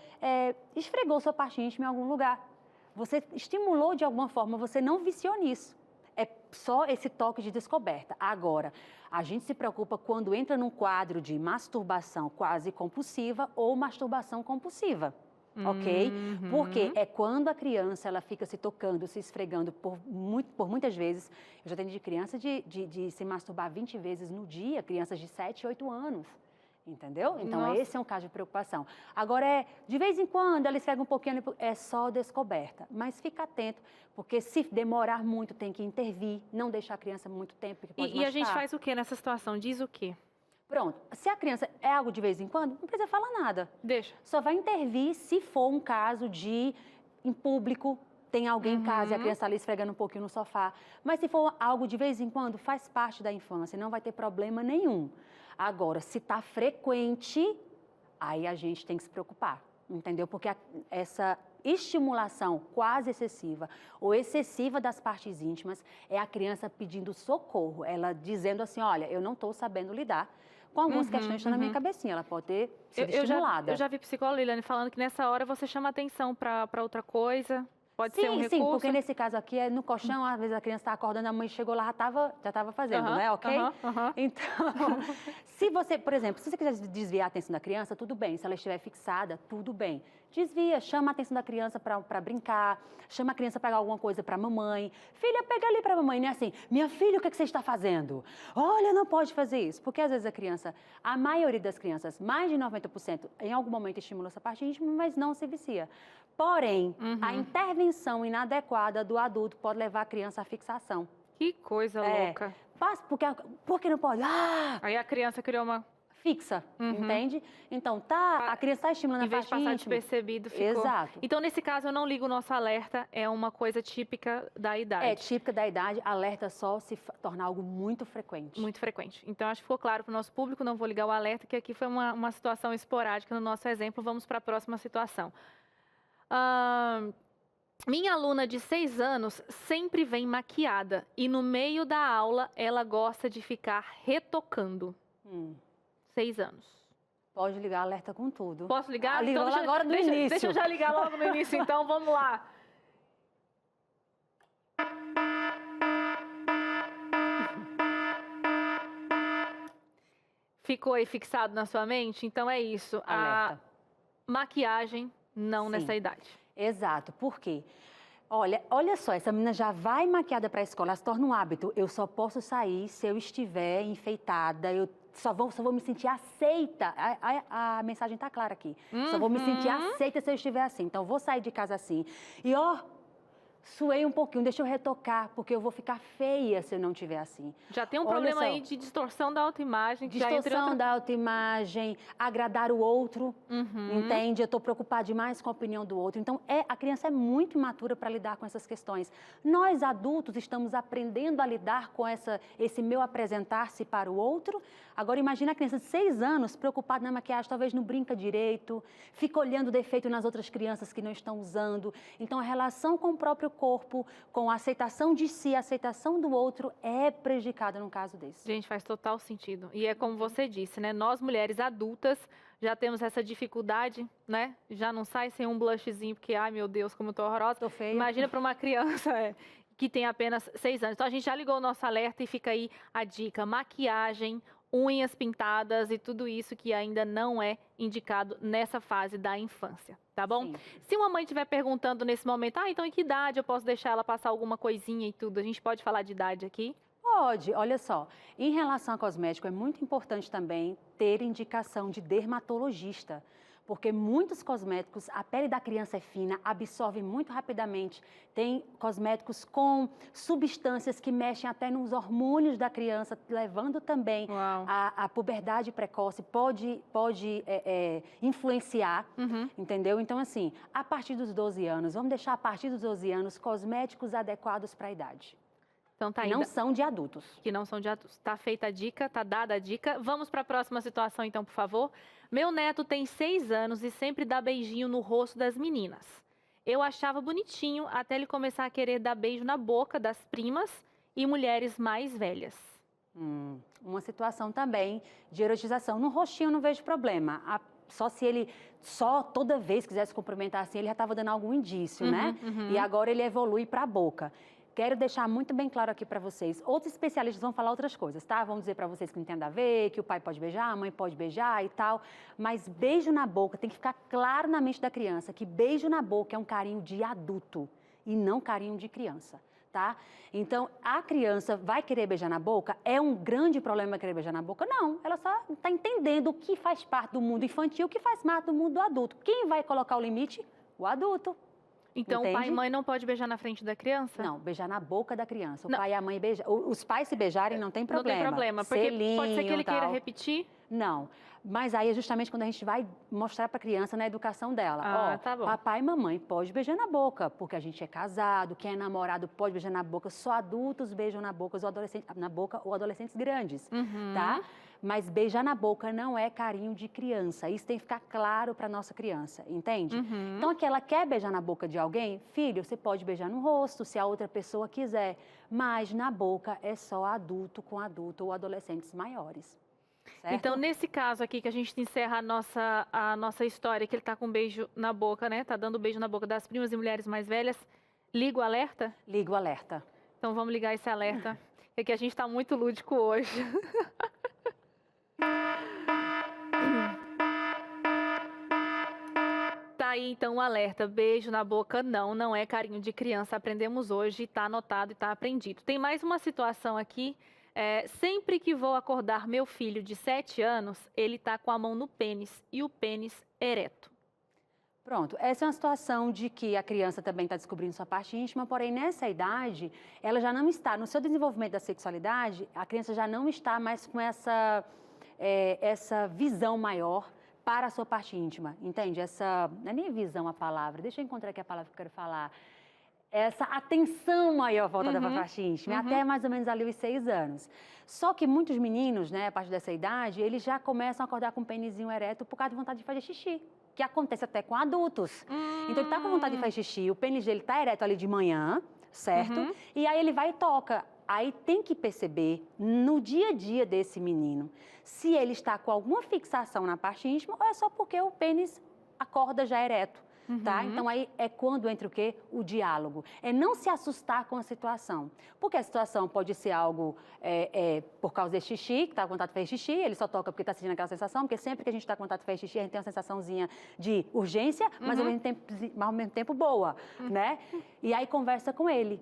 Speaker 3: esfregou sua parte íntima em algum lugar. Você estimulou de alguma forma, você não viciou nisso. É só esse toque de descoberta. Agora, a gente se preocupa quando entra num quadro de masturbação quase compulsiva ou masturbação compulsiva. Ok? Porque é quando a criança ela fica se tocando, se esfregando por muitas vezes. Eu já tenho de criança de se masturbar 20 vezes no dia, crianças de 7, 8 anos. Entendeu? Então,
Speaker 2: Nossa.
Speaker 3: Esse é um caso de preocupação. Agora, de vez em quando, ela esfrega um pouquinho, é só descoberta. Mas fica atento, porque se demorar muito, tem que intervir, não deixar a criança muito tempo, porque pode
Speaker 2: E a gente
Speaker 3: machucar.
Speaker 2: faz o que nessa situação? Diz o quê?
Speaker 3: Pronto. Se a criança é algo de vez em quando, não precisa falar nada.
Speaker 2: Deixa.
Speaker 3: Só vai intervir se for um caso de, em público, tem alguém em casa e a criança está ali esfregando um pouquinho no sofá. Mas se for algo de vez em quando, faz parte da infância, não vai ter problema nenhum. Agora, se está frequente, aí a gente tem que se preocupar, entendeu? Porque essa estimulação quase excessiva ou excessiva das partes íntimas é a criança pedindo socorro, ela dizendo assim, olha, eu não estou sabendo lidar com algumas questões que estão na minha cabecinha, ela pode ter sido estimulada.
Speaker 2: Eu já vi psicóloga, Liliane, falando que nessa hora você chama atenção para outra coisa. Pode ser um recurso?
Speaker 3: Sim, porque nesse caso aqui é no colchão, às vezes a criança está acordando, a mãe chegou lá, já estava fazendo, né? Ok? Então, se você, por exemplo, se você quiser desviar a atenção da criança, tudo bem. Se ela estiver fixada, tudo bem. Desvia, chama a atenção da criança para brincar, chama a criança para pegar alguma coisa para a mamãe. Filha, pega ali para a mamãe, não é assim, minha filha, o que você está fazendo? Olha, não pode fazer isso. Porque às vezes a criança, a maioria das crianças, mais de 90%, em algum momento estimula essa parte íntima, mas não se vicia. Porém, a intervenção inadequada do adulto pode levar a criança à fixação.
Speaker 2: Que coisa louca.
Speaker 3: Por que não pode?
Speaker 2: Aí a criança criou uma...
Speaker 3: Fixa, entende? Então, a criança está estimulando a parte íntima.
Speaker 2: Em vez de passar despercebido, ficou...
Speaker 3: Exato.
Speaker 2: Então, nesse caso, eu não ligo o nosso alerta, é uma coisa típica da idade.
Speaker 3: É típica da idade, alerta só se tornar algo muito frequente.
Speaker 2: Muito frequente. Então, acho que ficou claro para o nosso público, não vou ligar o alerta, que aqui foi uma situação esporádica no nosso exemplo. Vamos para a próxima situação. Minha aluna de 6 anos sempre vem maquiada e no meio da aula ela gosta de ficar retocando. 6 anos.
Speaker 3: Pode ligar alerta com tudo.
Speaker 2: Posso ligar?
Speaker 3: Então, agora no início.
Speaker 2: Deixa eu já ligar logo no início, então vamos lá. Ficou aí fixado na sua mente? Então é isso.
Speaker 3: Alerta.
Speaker 2: A maquiagem não nessa idade.
Speaker 3: Exato. Por quê? Olha só, essa menina já vai maquiada para a escola, ela se torna um hábito. Eu só posso sair se eu estiver enfeitada, eu só vou me sentir aceita. A mensagem está clara aqui. Só vou me sentir aceita se eu estiver assim. Então, vou sair de casa assim. E, suei um pouquinho, deixa eu retocar, porque eu vou ficar feia se eu não estiver assim.
Speaker 2: Já tem um problema aí de distorção da autoimagem.
Speaker 3: Distorção da autoimagem, agradar o outro, entende? Eu estou preocupada demais com a opinião do outro. Então, a criança é muito imatura para lidar com essas questões. Nós, adultos, estamos aprendendo a lidar com esse meu apresentar-se para o outro. Agora, imagina a criança de 6 anos preocupada na maquiagem, talvez não brinca direito, fica olhando defeito nas outras crianças que não estão usando. Então, a relação com o próprio corpo, com a aceitação de si, a aceitação do outro, é prejudicada num caso desse.
Speaker 2: Gente, faz total sentido. E é como você disse, né? Nós, mulheres adultas, já temos essa dificuldade, né? Já não sai sem um blushzinho, porque, ai meu Deus, como eu tô horrorosa.
Speaker 3: Tô feia.
Speaker 2: Imagina para uma criança que tem apenas 6 anos. Então, a gente já ligou o nosso alerta e fica aí a dica. Maquiagem, unhas pintadas e tudo isso que ainda não é indicado nessa fase da infância, tá bom?
Speaker 3: Sim.
Speaker 2: Se uma mãe estiver perguntando nesse momento, então em que idade eu posso deixar ela passar alguma coisinha e tudo, a gente pode falar de idade aqui?
Speaker 3: Pode, olha só, em relação a cosmético é muito importante também ter indicação de dermatologista, porque muitos cosméticos, a pele da criança é fina, absorve muito rapidamente. Tem cosméticos com substâncias que mexem até nos hormônios da criança, levando também a puberdade precoce, pode influenciar, entendeu? Então, assim, a partir dos 12 anos, vamos deixar a partir dos 12 anos cosméticos adequados para a idade.
Speaker 2: Então, tá
Speaker 3: aí. Não são de adultos.
Speaker 2: Que não são de adultos. Tá feita a dica, tá dada a dica. Vamos para a próxima situação, então, por favor. Meu neto tem 6 anos e sempre dá beijinho no rosto das meninas. Eu achava bonitinho até ele começar a querer dar beijo na boca das primas e mulheres mais velhas.
Speaker 3: Uma situação também de erotização. No rostinho eu não vejo problema. Só toda vez que quisesse cumprimentar assim, ele já estava dando algum indício, né? E agora ele evolui para a boca. Quero deixar muito bem claro aqui para vocês. Outros especialistas vão falar outras coisas, tá? Vão dizer para vocês que não tem nada a ver, que o pai pode beijar, a mãe pode beijar e tal. Mas beijo na boca, tem que ficar claro na mente da criança que beijo na boca é um carinho de adulto e não carinho de criança, tá? Então, a criança vai querer beijar na boca? É um grande problema querer beijar na boca? Não, ela só está entendendo o que faz parte do mundo infantil, o que faz parte do mundo do adulto. Quem vai colocar o limite? O adulto.
Speaker 2: Então,
Speaker 3: entende?
Speaker 2: O pai e mãe não pode beijar na frente da criança?
Speaker 3: Não, beijar na boca da criança. O pai e a mãe beijam. Os pais se beijarem não tem problema.
Speaker 2: Não tem problema, porque pode ser que ele queira repetir.
Speaker 3: Não, mas aí é justamente quando a gente vai mostrar para a criança na educação dela.
Speaker 2: Tá bom.
Speaker 3: Papai e mamãe pode beijar na boca, porque a gente é casado, quem é namorado pode beijar na boca, só adultos beijam na boca ou adolescentes grandes, tá? Mas beijar na boca não é carinho de criança, isso tem que ficar claro para nossa criança, entende? Então, que ela quer beijar na boca de alguém, filho, você pode beijar no rosto, se a outra pessoa quiser, mas na boca é só adulto com adulto ou adolescentes maiores. Certo?
Speaker 2: Então, nesse caso aqui, que a gente encerra a nossa história, que ele tá com um beijo na boca, né? Tá dando beijo na boca das primas e mulheres mais velhas, liga o alerta?
Speaker 3: Liga o alerta.
Speaker 2: Então, vamos ligar esse alerta, porque a gente tá muito lúdico hoje. Tá aí, então, o alerta. Beijo na boca não é carinho de criança. Aprendemos hoje, tá anotado e tá aprendido. Tem mais uma situação aqui. Sempre que vou acordar meu filho de 7 anos, ele está com a mão no pênis e o pênis ereto.
Speaker 3: Pronto, essa é uma situação de que a criança também está descobrindo sua parte íntima, porém nessa idade, ela já não está, no seu desenvolvimento da sexualidade, a criança já não está mais com essa visão maior para a sua parte íntima, entende? Não é nem visão a palavra, deixa eu encontrar aqui a palavra que eu quero falar. Essa atenção maior voltada para a parte íntima, até mais ou menos ali os 6 anos. Só que muitos meninos, né, a partir dessa idade, eles já começam a acordar com o pênisinho ereto por causa de vontade de fazer xixi, que acontece até com adultos. Então ele está com vontade de fazer xixi, o pênis dele está ereto ali de manhã, certo? E aí ele vai e toca. Aí tem que perceber no dia a dia desse menino se ele está com alguma fixação na parte íntima ou é só porque o pênis acorda já ereto. Tá? Então, aí é quando entra o quê? O diálogo. É não se assustar com a situação. Porque a situação pode ser algo por causa desse xixi, que está com vontade de fazer xixi, ele só toca porque está sentindo aquela sensação, porque sempre que a gente está com vontade de fazer xixi, a gente tem uma sensaçãozinha de urgência, mas ao mesmo tempo boa, né? E aí conversa com ele.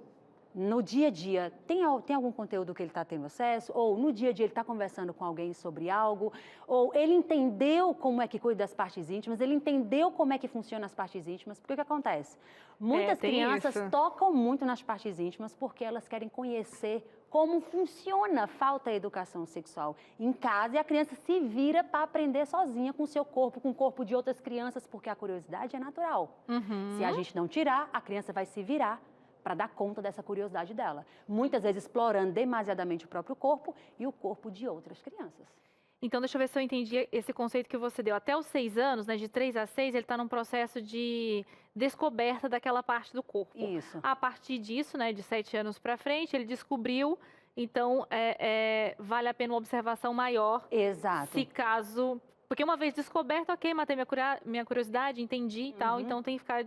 Speaker 3: No dia a dia, tem algum conteúdo que ele está tendo acesso? Ou no dia a dia ele está conversando com alguém sobre algo? Ou ele entendeu como é que cuida das partes íntimas? Ele entendeu como é que funcionam as partes íntimas? Porque o que acontece? Muitas crianças tocam muito nas partes íntimas porque elas querem conhecer como funciona. Falta educação sexual em casa e a criança se vira para aprender sozinha com o seu corpo, com o corpo de outras crianças, porque a curiosidade é natural. Se a gente não tirar, a criança vai se virar para dar conta dessa curiosidade dela. Muitas vezes explorando demasiadamente o próprio corpo e o corpo de outras crianças.
Speaker 2: Então, deixa eu ver se eu entendi esse conceito que você deu. Até os 6 anos, né, de 3 a 6, ele está num processo de descoberta daquela parte do corpo.
Speaker 3: Isso.
Speaker 2: A partir disso, né, de 7 anos para frente, ele descobriu, então vale a pena uma observação maior.
Speaker 3: Exato.
Speaker 2: Se caso... Porque uma vez descoberto, ok, matei minha curiosidade, entendi e tal, então tem que ficar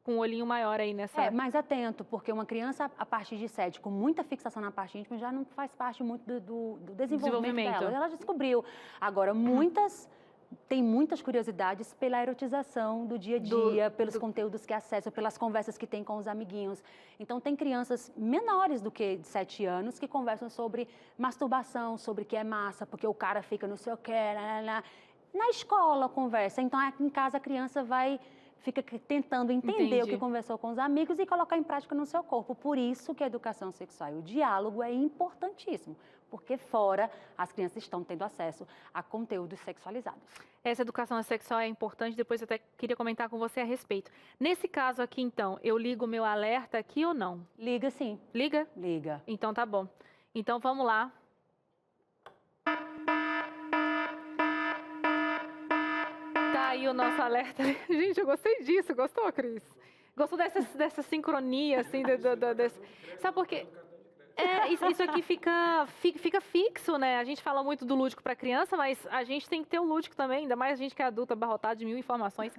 Speaker 2: com um olhinho maior aí nessa...
Speaker 3: mais atento, porque uma criança, a partir de 7, com muita fixação na parte íntima, já não faz parte muito do desenvolvimento dela. Ela descobriu. Agora, tem muitas curiosidades pela erotização do dia a dia, pelos conteúdos que acessam, pelas conversas que tem com os amiguinhos. Então, tem crianças menores do que de 7 anos que conversam sobre masturbação, sobre o que é massa, porque o cara fica no seu quer, na escola conversa. Então, aqui em casa a criança fica tentando entender o que conversou com os amigos e colocar em prática no seu corpo. Por isso que a educação sexual e o diálogo é importantíssimo, porque fora as crianças estão tendo acesso a conteúdos sexualizados.
Speaker 2: Essa educação sexual é importante, depois eu até queria comentar com você a respeito. Nesse caso aqui, então, eu ligo o meu alerta aqui ou não?
Speaker 3: Liga sim.
Speaker 2: Liga?
Speaker 3: Liga.
Speaker 2: Então tá bom. Então vamos lá. Aí o nosso alerta. Gente, eu gostei disso. Gostou, Cris? Gostou dessa sincronia, assim, Sabe por quê? Isso aqui fica fixo, né? A gente fala muito do lúdico para criança, mas a gente tem que ter o lúdico também, ainda mais a gente que é adulta, abarrotada de 1000 informações.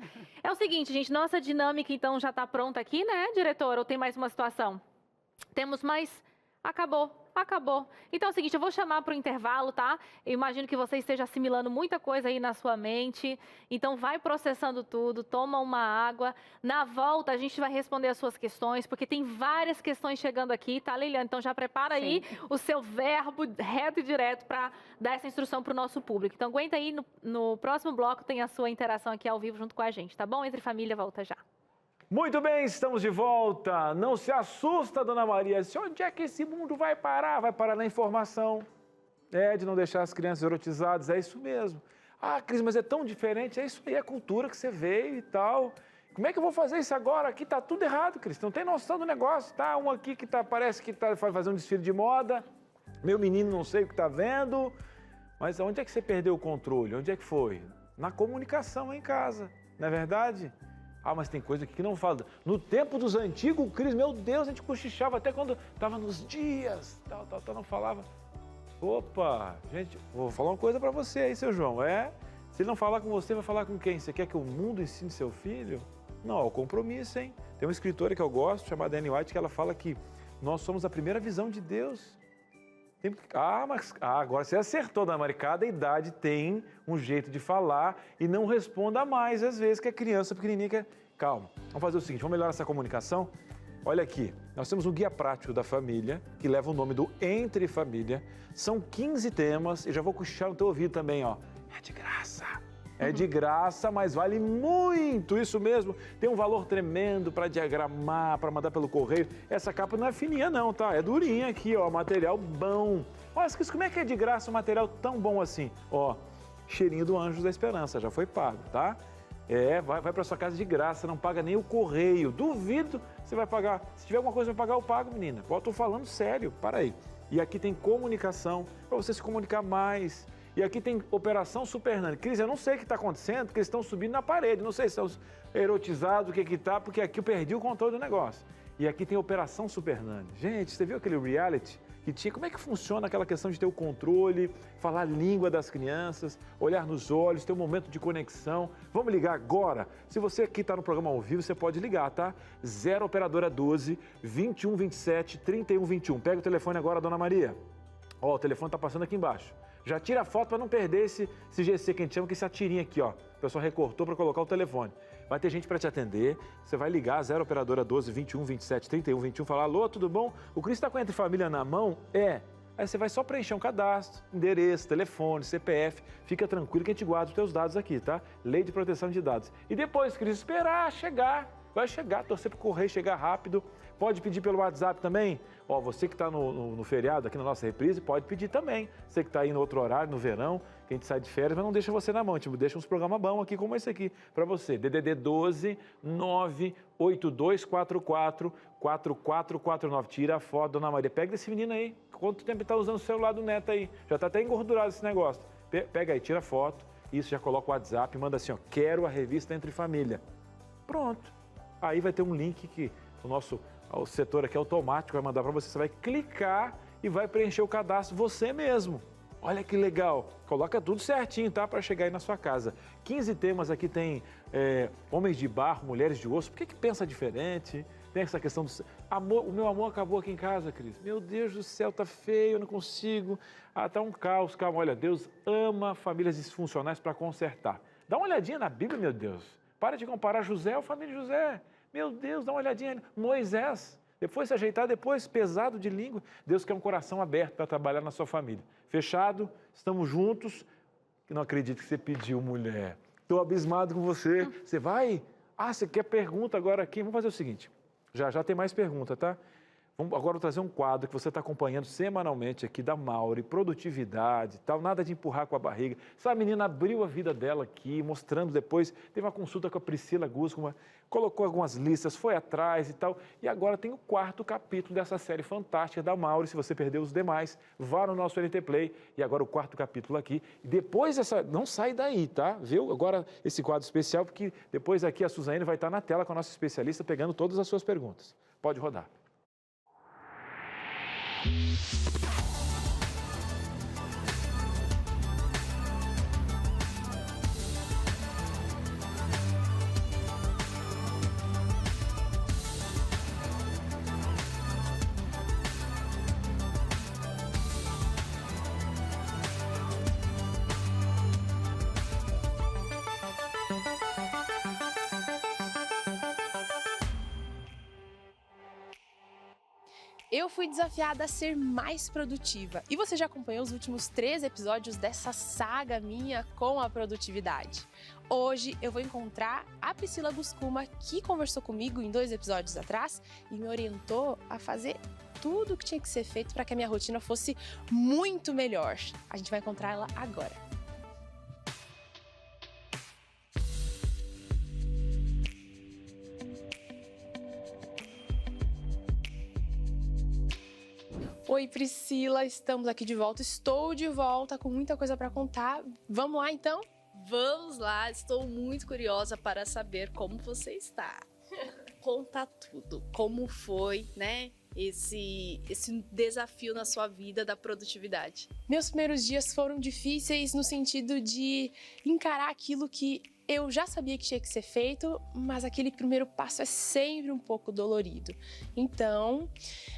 Speaker 2: É o seguinte, gente, nossa dinâmica, então, já está pronta aqui, né, diretora? Ou tem mais uma situação? Temos mais? Acabou. Então é o seguinte, eu vou chamar para o intervalo, tá? Eu imagino que você esteja assimilando muita coisa aí na sua mente. Então vai processando tudo, toma uma água. Na volta a gente vai responder as suas questões, porque tem várias questões chegando aqui, tá, Leiliane? Então já prepara aí o seu verbo reto e direto para dar essa instrução para o nosso público. Então aguenta aí, no próximo bloco tem a sua interação aqui ao vivo junto com a gente, tá bom? Entre Família, volta já.
Speaker 1: Muito bem, estamos de volta. Não se assusta, Dona Maria. Onde é que esse mundo vai parar? Vai parar na informação. de não deixar as crianças erotizadas, é isso mesmo. Ah, Cris, mas é tão diferente, é isso aí, é a cultura que você veio e tal. Como é que eu vou fazer isso agora? Aqui tá tudo errado, Cris, não tem noção do negócio, tá? Um aqui que parece que vai fazer um desfile de moda, meu menino não sei o que tá vendo, mas onde é que você perdeu o controle? Onde é que foi? Na comunicação em casa, não é verdade? Ah, mas tem coisa aqui que não fala. No tempo dos antigos, Cris, meu Deus, a gente cochichava até quando estava nos dias, tal, não falava. Opa, gente, vou falar uma coisa para você aí, seu João. Se ele não falar com você, vai falar com quem? Você quer que o mundo ensine seu filho? Não, é o compromisso, hein? Tem uma escritora que eu gosto, chamada Anne White, que ela fala que nós somos a primeira visão de Deus. Agora você acertou, Dona Mari. Cada idade tem um jeito de falar e não responda mais, às vezes, que a criança pequenininha quer... Calma, vamos fazer o seguinte, vamos melhorar essa comunicação? Olha aqui, nós temos um guia prático da família, que leva o nome do Entre Família. São 15 temas, e já vou cochichar no teu ouvido também, ó. É de graça. É de graça, mas vale muito, isso mesmo. Tem um valor tremendo para diagramar, para mandar pelo correio. Essa capa não é fininha não, tá? É durinha aqui, ó, material bom. Olha, como é que é de graça um material tão bom assim? Ó, cheirinho do Anjos da Esperança, já foi pago, tá? Vai para sua casa de graça, não paga nem o correio. Duvido você vai pagar. Se tiver alguma coisa para pagar, eu pago, menina. Eu tô falando sério, para aí. E aqui tem comunicação, para você se comunicar mais. E aqui tem Operação Super Nani. Cris, eu não sei o que está acontecendo, porque eles estão subindo na parede. Não sei se estão erotizados, o que está, porque aqui eu perdi o controle do negócio. E aqui tem Operação Super Nani. Gente, você viu aquele reality que tinha? Como é que funciona aquela questão de ter o controle, falar a língua das crianças, olhar nos olhos, ter um momento de conexão? Vamos ligar agora? Se você aqui está no programa ao vivo, você pode ligar, tá? 0 Operadora 12 21 27 31 21. Pega o telefone agora, Dona Maria. Ó, o telefone está passando aqui embaixo. Já tira a foto para não perder esse GC que a gente chama, que esse atirinho aqui, ó. O pessoal recortou para colocar o telefone. Vai ter gente para te atender, você vai ligar, 0 Operadora 12 21 27 31 21, falar, alô, tudo bom? O Cris está com a Entre Família na mão? Aí você vai só preencher um cadastro, endereço, telefone, CPF, fica tranquilo que a gente guarda os teus dados aqui, tá? Lei de Proteção de Dados. E depois, Cris, esperar chegar. Vai chegar, torcer para o correio chegar rápido. Pode pedir pelo WhatsApp também. Ó, você que está no feriado aqui na nossa reprise, pode pedir também. Você que está aí no outro horário, no verão, que a gente sai de férias, mas não deixa você na mão. Tipo, deixa uns programas bons aqui, como esse aqui, para você. DDD 12 98244 4449. Tira a foto, Dona Maria. Pega esse menino aí. Quanto tempo ele está usando o celular do neto aí? Já está até engordurado esse negócio. Pega aí, tira a foto. Isso, já coloca o WhatsApp, manda assim, ó, quero a revista Entre Família. Pronto. Aí vai ter um link que o setor aqui automático vai mandar para você. Você vai clicar e vai preencher o cadastro você mesmo. Olha que legal. Coloca tudo certinho, tá? Para chegar aí na sua casa. 15 temas aqui tem homens de barro, mulheres de osso. Por que pensa diferente? Tem essa questão do amor. O meu amor acabou aqui em casa, Cris. Meu Deus do céu, tá feio, eu não consigo. Tá um caos, calma. Olha, Deus ama famílias disfuncionais para consertar. Dá uma olhadinha na Bíblia, meu Deus. Para de comparar José à família de José. Meu Deus, dá uma olhadinha. Moisés, depois se ajeitar, depois pesado de língua. Deus quer um coração aberto para trabalhar na sua família. Fechado, estamos juntos. Não acredito que você pediu, mulher. Estou abismado com você. Você vai? Você quer pergunta agora aqui? Vamos fazer o seguinte. Já tem mais pergunta, tá? Vamos agora trazer um quadro que você está acompanhando semanalmente aqui da Mauri, produtividade, tal, nada de empurrar com a barriga. Essa menina abriu a vida dela aqui, mostrando depois, teve uma consulta com a Priscila Guscuma, colocou algumas listas, foi atrás e tal, e agora tem o 4º capítulo dessa série fantástica da Mauri. Se você perdeu os demais, vá no nosso NT Play, e agora o 4º capítulo aqui, e depois não sai daí, tá? Viu? Agora esse quadro especial, porque depois aqui a Suzane vai estar na tela com a nossa especialista, pegando todas as suas perguntas. Pode rodar.
Speaker 5: Eu fui desafiada a ser mais produtiva e você já acompanhou os últimos 3 episódios dessa saga minha com a produtividade. Hoje eu vou encontrar a Priscila Guscuma, que conversou comigo em 2 episódios atrás e me orientou a fazer tudo o que tinha que ser feito para que a minha rotina fosse muito melhor. A gente vai encontrar ela agora. Oi, Priscila, estamos aqui de volta. Estou de volta com muita coisa para contar. Vamos lá, então?
Speaker 6: Vamos lá, estou muito curiosa para saber como você está. Conta tudo, como foi, né, esse desafio na sua vida da produtividade.
Speaker 5: Meus primeiros dias foram difíceis no sentido de encarar aquilo que eu já sabia que tinha que ser feito, mas aquele primeiro passo é sempre um pouco dolorido. Então,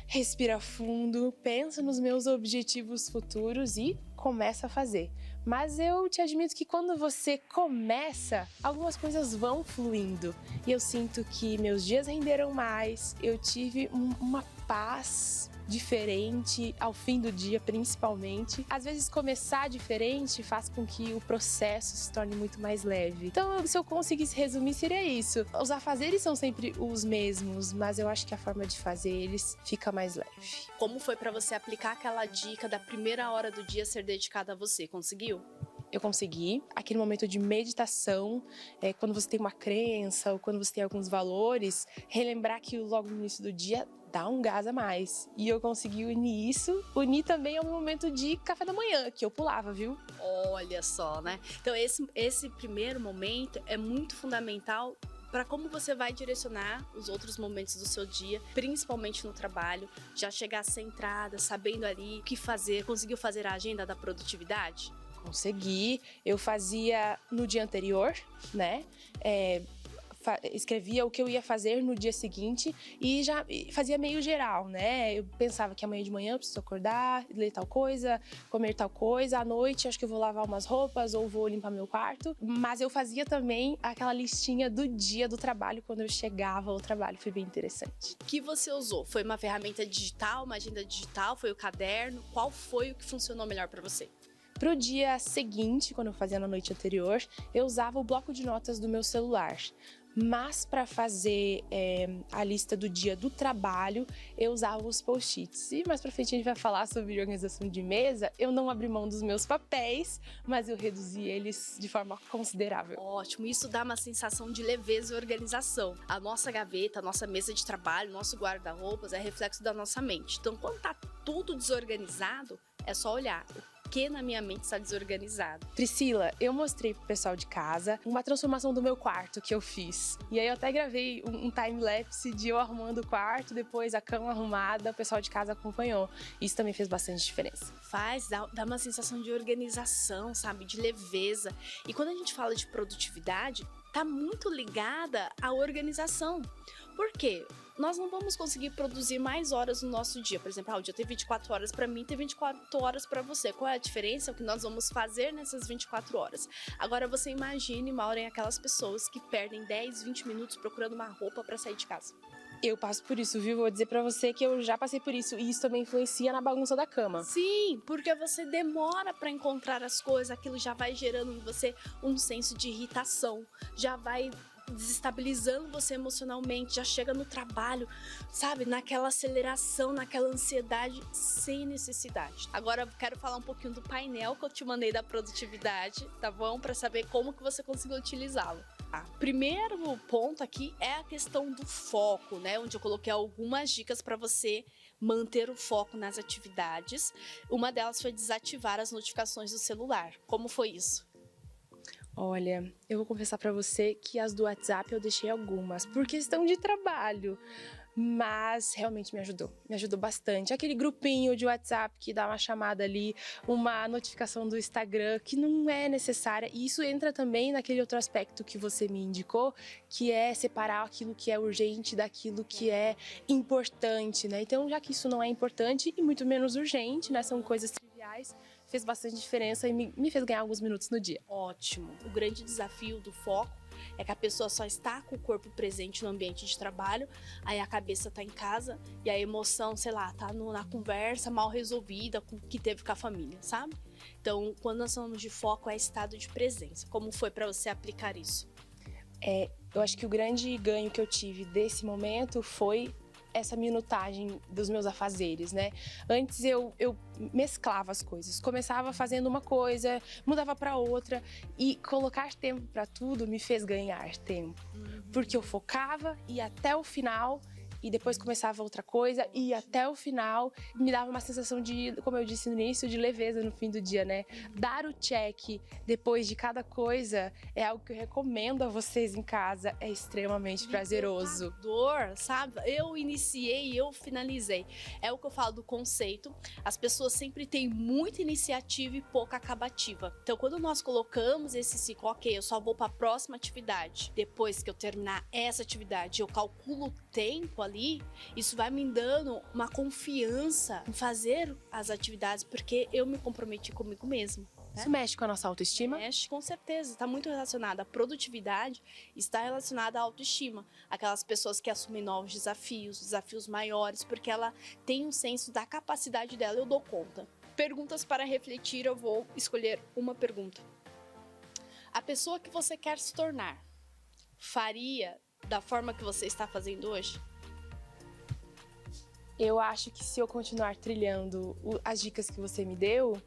Speaker 5: respira fundo, pensa nos meus objetivos futuros e começa a fazer. Mas eu te admito que quando você começa, algumas coisas vão fluindo. E eu sinto que meus dias renderam mais, eu tive uma paz diferente ao fim do dia, principalmente. Às vezes começar diferente faz com que o processo se torne muito mais leve. Então, se eu conseguisse resumir, seria isso. Os afazeres são sempre os mesmos, mas eu acho que a forma de fazer eles fica mais leve.
Speaker 6: Como foi para você aplicar aquela dica da primeira hora do dia ser dedicada a você? Conseguiu?
Speaker 5: Eu consegui. Aquele momento de meditação, quando você tem uma crença ou quando você tem alguns valores, relembrar que logo no início do dia dá um gás a mais. E eu consegui unir isso. Unir também ao meu momento de café da manhã, que eu pulava, viu?
Speaker 6: Olha só, né? Então esse primeiro momento é muito fundamental para como você vai direcionar os outros momentos do seu dia, principalmente no trabalho, já chegar centrada, sabendo ali o que fazer. Conseguiu fazer a agenda da produtividade?
Speaker 5: Consegui. Eu fazia no dia anterior, né? Escrevia o que eu ia fazer no dia seguinte e já fazia meio geral, né? Eu pensava que amanhã de manhã eu preciso acordar, ler tal coisa, comer tal coisa, à noite acho que eu vou lavar umas roupas ou vou limpar meu quarto. Mas eu fazia também aquela listinha do dia do trabalho quando eu chegava ao trabalho, foi bem interessante.
Speaker 6: O que você usou? Foi uma ferramenta digital, uma agenda digital, foi o caderno? Qual foi o que funcionou melhor para você?
Speaker 5: Pro dia seguinte, quando eu fazia na noite anterior, eu usava o bloco de notas do meu celular. Mas para fazer a lista do dia do trabalho, eu usava os post-its. E mais pra frente a gente vai falar sobre organização de mesa. Eu não abri mão dos meus papéis, mas eu reduzi eles de forma considerável.
Speaker 6: Ótimo, isso dá uma sensação de leveza e organização. A nossa gaveta, a nossa mesa de trabalho, nosso guarda-roupas é reflexo da nossa mente. Então, quando tá tudo desorganizado, é só olhar o que na minha mente está desorganizado.
Speaker 5: Priscila, eu mostrei pro pessoal de casa uma transformação do meu quarto que eu fiz. E aí eu até gravei um time-lapse de eu arrumando o quarto, depois a cama arrumada, o pessoal de casa acompanhou. Isso também fez bastante diferença.
Speaker 6: Dá uma sensação de organização, sabe? De leveza. E quando a gente fala de produtividade, tá muito ligada à organização. Por quê? Nós não vamos conseguir produzir mais horas no nosso dia. Por exemplo, o dia tem 24 horas para mim, tem 24 horas para você. Qual é a diferença? O que nós vamos fazer nessas 24 horas? Agora você imagine, Maureen, aquelas pessoas que perdem 10, 20 minutos procurando uma roupa para sair de casa.
Speaker 5: Eu passo por isso, viu? Vou dizer pra você que eu já passei por isso. E isso também influencia na bagunça da cama.
Speaker 6: Sim, porque você demora pra encontrar as coisas. Aquilo já vai gerando em você um senso de irritação. Já vai desestabilizando você emocionalmente. Já chega no trabalho, sabe? Naquela aceleração, naquela ansiedade, sem necessidade. Agora eu quero falar um pouquinho do painel que eu te mandei da produtividade, tá bom? Pra saber como que você conseguiu utilizá-lo. Primeiro ponto aqui é a questão do foco, né? Onde eu coloquei algumas dicas para você manter o foco nas atividades. Uma delas foi desativar as notificações do celular. Como foi isso?
Speaker 5: Olha, eu vou confessar para você que as do WhatsApp eu deixei algumas por questão de trabalho. Mas realmente me ajudou bastante. Aquele grupinho de WhatsApp que dá uma chamada ali, uma notificação do Instagram que não é necessária. E isso entra também naquele outro aspecto que você me indicou, que é separar aquilo que é urgente daquilo que é importante, né? Então, já que isso não é importante e muito menos urgente, né? São coisas triviais, fez bastante diferença e me fez ganhar alguns minutos no dia.
Speaker 6: Ótimo. O grande desafio do foco é que a pessoa só está com o corpo presente no ambiente de trabalho, aí a cabeça tá em casa e a emoção, sei lá, tá na conversa mal resolvida que teve com a família, sabe? Então, quando nós falamos de foco, é estado de presença. Como foi para você aplicar isso?
Speaker 5: Eu acho que o grande ganho que eu tive desse momento foi essa minutagem dos meus afazeres, né? Antes eu mesclava as coisas, começava fazendo uma coisa, mudava para outra, e colocar tempo para tudo me fez ganhar tempo, porque eu focava e até o final, e depois começava outra coisa, e até o final me dava uma sensação de, como eu disse no início, de leveza no fim do dia, né? Dar o check depois de cada coisa é algo que eu recomendo a vocês em casa, é extremamente prazeroso.
Speaker 6: Dor, sabe? Eu iniciei, eu finalizei. É o que eu falo do conceito. As pessoas sempre têm muita iniciativa e pouca acabativa. Então, quando nós colocamos esse ciclo, ok, eu só vou para a próxima atividade. Depois que eu terminar essa atividade, eu calculo o tempo ali, isso vai me dando uma confiança em fazer as atividades, porque eu me comprometi comigo mesmo.
Speaker 5: Isso mexe com a nossa autoestima?
Speaker 6: Mexe, com certeza. Está muito relacionada. A produtividade está relacionada à autoestima. Aquelas pessoas que assumem novos desafios, desafios maiores, porque ela tem um senso da capacidade dela, eu dou conta. Perguntas para refletir, eu vou escolher uma pergunta. A pessoa que você quer se tornar faria da forma que você está fazendo hoje?
Speaker 5: Eu acho que se eu continuar trilhando as dicas que você me deu,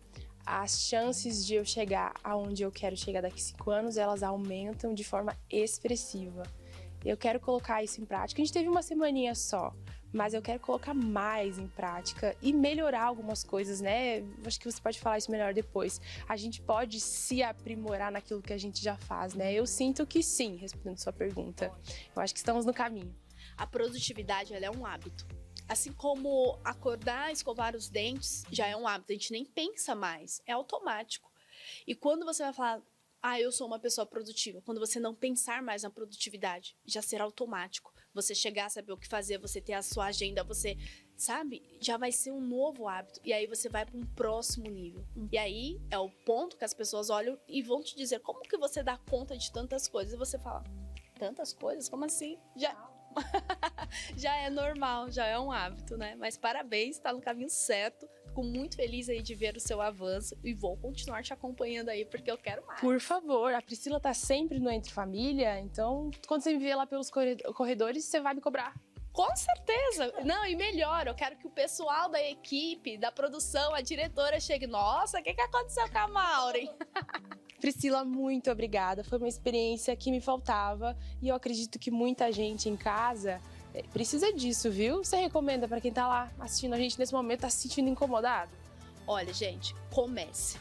Speaker 5: as chances de eu chegar aonde eu quero chegar daqui a 5 anos, elas aumentam de forma expressiva. Eu quero colocar isso em prática. A gente teve uma semaninha só, mas eu quero colocar mais em prática e melhorar algumas coisas, né? Acho que você pode falar isso melhor depois. A gente pode se aprimorar naquilo que a gente já faz, né? Eu sinto que sim, respondendo sua pergunta. Eu acho que estamos no caminho.
Speaker 6: A produtividade, ela é um hábito. Assim como acordar, escovar os dentes, já é um hábito, a gente nem pensa mais, é automático. E quando você vai falar, eu sou uma pessoa produtiva, quando você não pensar mais na produtividade, já será automático. Você chegar a saber o que fazer, você ter a sua agenda, você, sabe, já vai ser um novo hábito. E aí você vai para um próximo nível. E aí é o ponto que as pessoas olham e vão te dizer, como que você dá conta de tantas coisas? E você fala, tantas coisas? Como assim? Já é normal, já é um hábito, né? Mas parabéns, está no caminho certo. Fico muito feliz aí de ver o seu avanço e vou continuar te acompanhando aí, porque eu quero mais.
Speaker 5: Por favor, a Priscila tá sempre no Entre Família, então quando você me vê lá pelos corredores, você vai me cobrar.
Speaker 6: Com certeza! Não, e melhor, eu quero que o pessoal da equipe, da produção, a diretora chegue, nossa, o que aconteceu com a Maureen?
Speaker 5: Priscila, muito obrigada. Foi uma experiência que me faltava e eu acredito que muita gente em casa precisa disso, viu? Você recomenda para quem tá lá assistindo a gente nesse momento, tá se sentindo incomodado?
Speaker 6: Olha, gente, comece.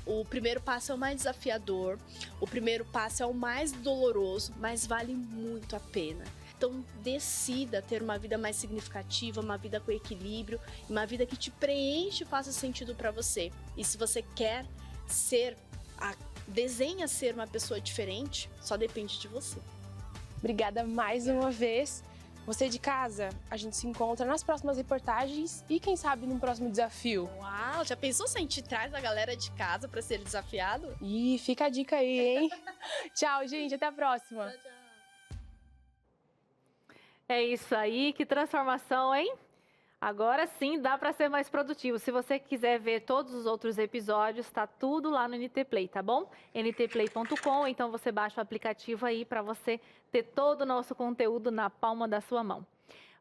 Speaker 6: O primeiro passo é o mais desafiador, o primeiro passo é o mais doloroso, mas vale muito a pena. Então, decida ter uma vida mais significativa, uma vida com equilíbrio, uma vida que te preenche e faça sentido para você. E se você quer desenha ser uma pessoa diferente, só depende de você.
Speaker 5: Obrigada mais uma vez. Você de casa, a gente se encontra nas próximas reportagens e quem sabe num próximo desafio.
Speaker 6: Uau, já pensou se a gente traz a galera de casa para ser desafiado?
Speaker 5: Ih, fica a dica aí, hein? Tchau, gente, até a próxima.
Speaker 6: Tchau, tchau.
Speaker 2: É isso aí, que transformação, hein? Agora sim dá para ser mais produtivo. Se você quiser ver todos os outros episódios, tá tudo lá no NT Play, tá bom? ntplay.com, então você baixa o aplicativo aí para você ter todo o nosso conteúdo na palma da sua mão.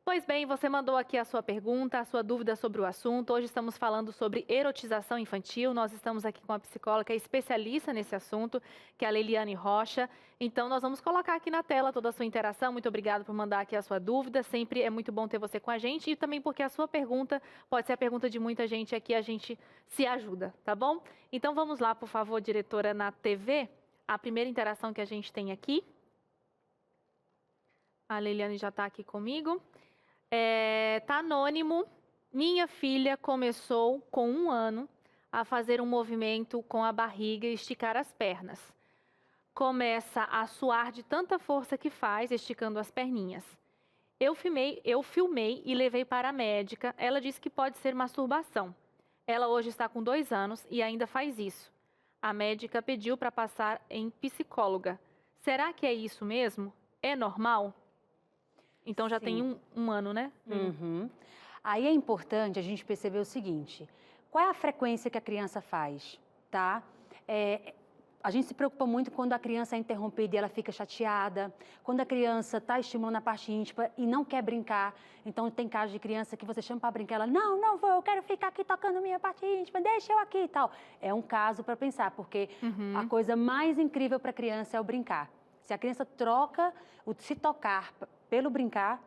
Speaker 2: Pois bem, você mandou aqui a sua pergunta, a sua dúvida sobre o assunto. Hoje estamos falando sobre erotização infantil. Nós estamos aqui com a psicóloga especialista nesse assunto, que é a Leiliane Rocha. Então, nós vamos colocar aqui na tela toda a sua interação. Muito obrigada por mandar aqui a sua dúvida. Sempre é muito bom ter você com a gente. E também porque a sua pergunta pode ser a pergunta de muita gente aqui. A gente se ajuda, tá bom? Então, vamos lá, por favor, diretora, na TV. A primeira interação que a gente tem aqui. A Leiliane já está aqui comigo. Tá anônimo. Minha filha começou com 1 ano a fazer um movimento com a barriga e esticar as pernas. Começa a suar de tanta força que faz, esticando as perninhas. Eu filmei e levei para a médica. Ela disse que pode ser masturbação. Ela hoje está com 2 anos e ainda faz isso. A médica pediu para passar em psicóloga. Será que é isso mesmo? É normal? Então já tem um ano, né?
Speaker 3: Uhum. Aí é importante a gente perceber o seguinte: qual é a frequência que a criança faz, tá? A gente se preocupa muito quando a criança é interrompida e ela fica chateada, quando a criança está estimulando a parte íntima e não quer brincar. Então, tem casos de criança que você chama para brincar, ela, não vou, eu quero ficar aqui tocando minha parte íntima, deixa eu aqui e tal. É um caso para pensar, porque a coisa mais incrível para a criança é o brincar. Se a criança troca o se tocar pelo brincar,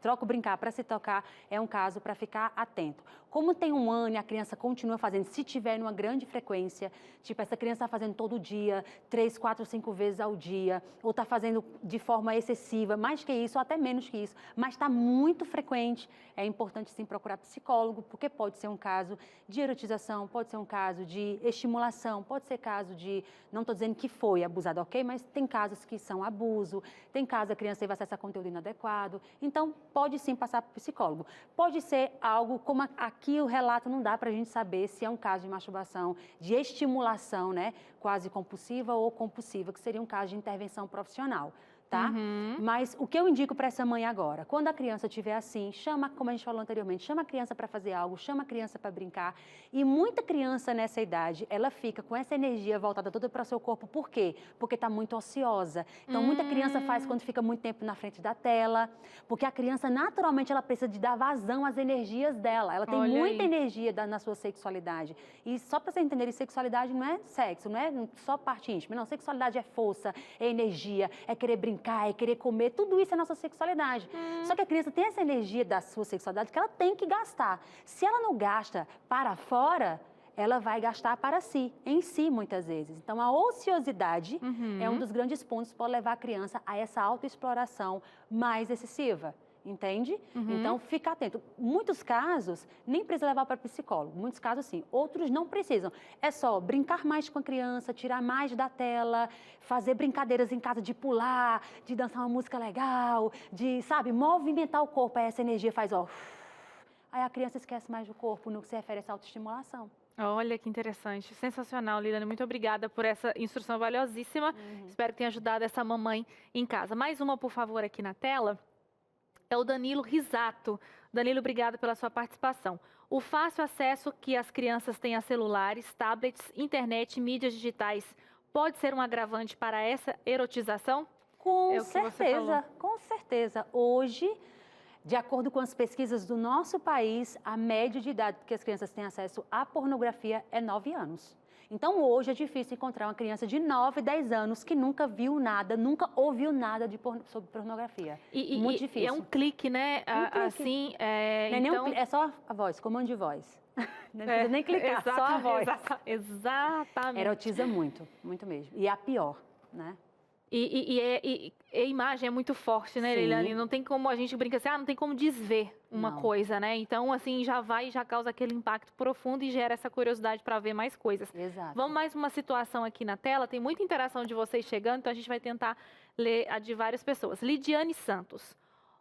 Speaker 3: troca o brincar para se tocar, é um caso para ficar atento. Como tem 1 ano e a criança continua fazendo, se tiver numa grande frequência, tipo, essa criança está fazendo todo dia, 3, 4, 5 vezes ao dia, ou está fazendo de forma excessiva, mais que isso, ou até menos que isso, mas está muito frequente, é importante sim procurar psicólogo, porque pode ser um caso de erotização, pode ser um caso de estimulação, pode ser caso de, não estou dizendo que foi abusado, ok? Mas tem casos que são abuso, tem casos a criança teve acesso a conteúdo inadequado, então pode sim passar para o psicólogo. Pode ser algo como aqui o relato não dá para a gente saber se é um caso de masturbação, de estimulação, né, quase compulsiva ou compulsiva, que seria um caso de intervenção profissional. Tá? Mas o que eu indico para essa mãe agora, quando a criança estiver assim, chama, como a gente falou anteriormente, chama a criança para fazer algo, chama a criança para brincar. E muita criança nessa idade, ela fica com essa energia voltada toda para o seu corpo. Por quê? Porque está muito ociosa. Então, muita criança faz quando fica muito tempo na frente da tela, porque a criança, naturalmente, ela precisa de dar vazão às energias dela. Ela tem muita energia na sua sexualidade. E só para vocês entenderem, sexualidade não é sexo, não é só parte íntima. Não, sexualidade é força, é energia, é querer brincar, é querer comer, tudo isso é nossa sexualidade. Só que a criança tem essa energia da sua sexualidade que ela tem que gastar. Se ela não gasta para fora, ela vai gastar para si, em si, muitas vezes. Então, a ociosidade é um dos grandes pontos que pode levar a criança a essa autoexploração mais excessiva. Entende? Então, fica atento. Muitos casos, nem precisa levar para psicólogo. Muitos casos, sim. Outros não precisam. É só brincar mais com a criança, tirar mais da tela, fazer brincadeiras em casa de pular, de dançar uma música legal, de, sabe, movimentar o corpo. Aí essa energia faz, ó... Aí a criança esquece mais do corpo no que se refere a essa autoestimulação.
Speaker 2: Olha que interessante, sensacional, Liliane. Muito obrigada por essa instrução valiosíssima. Espero que tenha ajudado essa mamãe em casa. Mais uma, por favor, aqui na tela. É o Danilo Risato. Danilo, obrigada pela sua participação. O fácil acesso que as crianças têm a celulares, tablets, internet, mídias digitais, pode ser um agravante para essa erotização?
Speaker 3: Com certeza, com certeza. Hoje, de acordo com as pesquisas do nosso país, a média de idade que as crianças têm acesso à pornografia é 9 anos. Então, hoje é difícil encontrar uma criança de 9, 10 anos que nunca viu nada, nunca ouviu nada sobre pornografia. Muito difícil.
Speaker 2: É um clique, né?
Speaker 3: Um clique.
Speaker 2: Assim,
Speaker 3: é só a voz, comando de voz. Não precisa nem clicar, só a voz.
Speaker 2: Exatamente.
Speaker 3: Erotiza muito, muito mesmo. E é a pior, né?
Speaker 2: E a imagem é muito forte, né, Liliane? Não tem como a gente brincar assim, não tem como desver uma coisa, né? Então, assim, já causa aquele impacto profundo e gera essa curiosidade para ver mais coisas.
Speaker 3: Exato.
Speaker 2: Vamos mais uma situação aqui na tela, tem muita interação de vocês chegando, então a gente vai tentar ler a de várias pessoas. Lidiane Santos.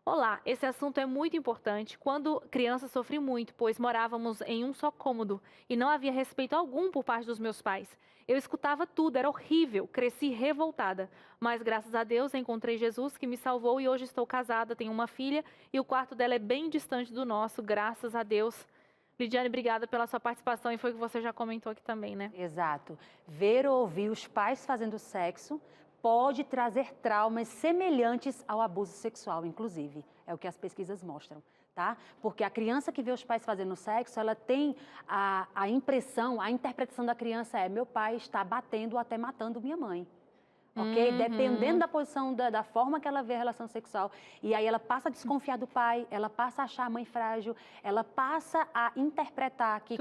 Speaker 2: Olá, esse assunto é muito importante. Quando criança sofri muito, pois morávamos em um só cômodo e não havia respeito algum por parte dos meus pais. Eu escutava tudo, era horrível, cresci revoltada. Mas graças a Deus encontrei Jesus que me salvou e hoje estou casada, tenho uma filha e o quarto dela é bem distante do nosso, graças a Deus. Lidiane, obrigada pela sua participação e foi o que você já comentou aqui também, né?
Speaker 3: Exato. Ver ou ouvir os pais fazendo sexo pode trazer traumas semelhantes ao abuso sexual, inclusive. É o que as pesquisas mostram, tá? Porque a criança que vê os pais fazendo sexo, ela tem a impressão, a interpretação da criança é: meu pai está batendo ou até matando minha mãe. Ok? Dependendo da posição, da forma que ela vê a relação sexual. E aí ela passa a desconfiar do pai, ela passa a achar a mãe frágil, ela passa a interpretar que...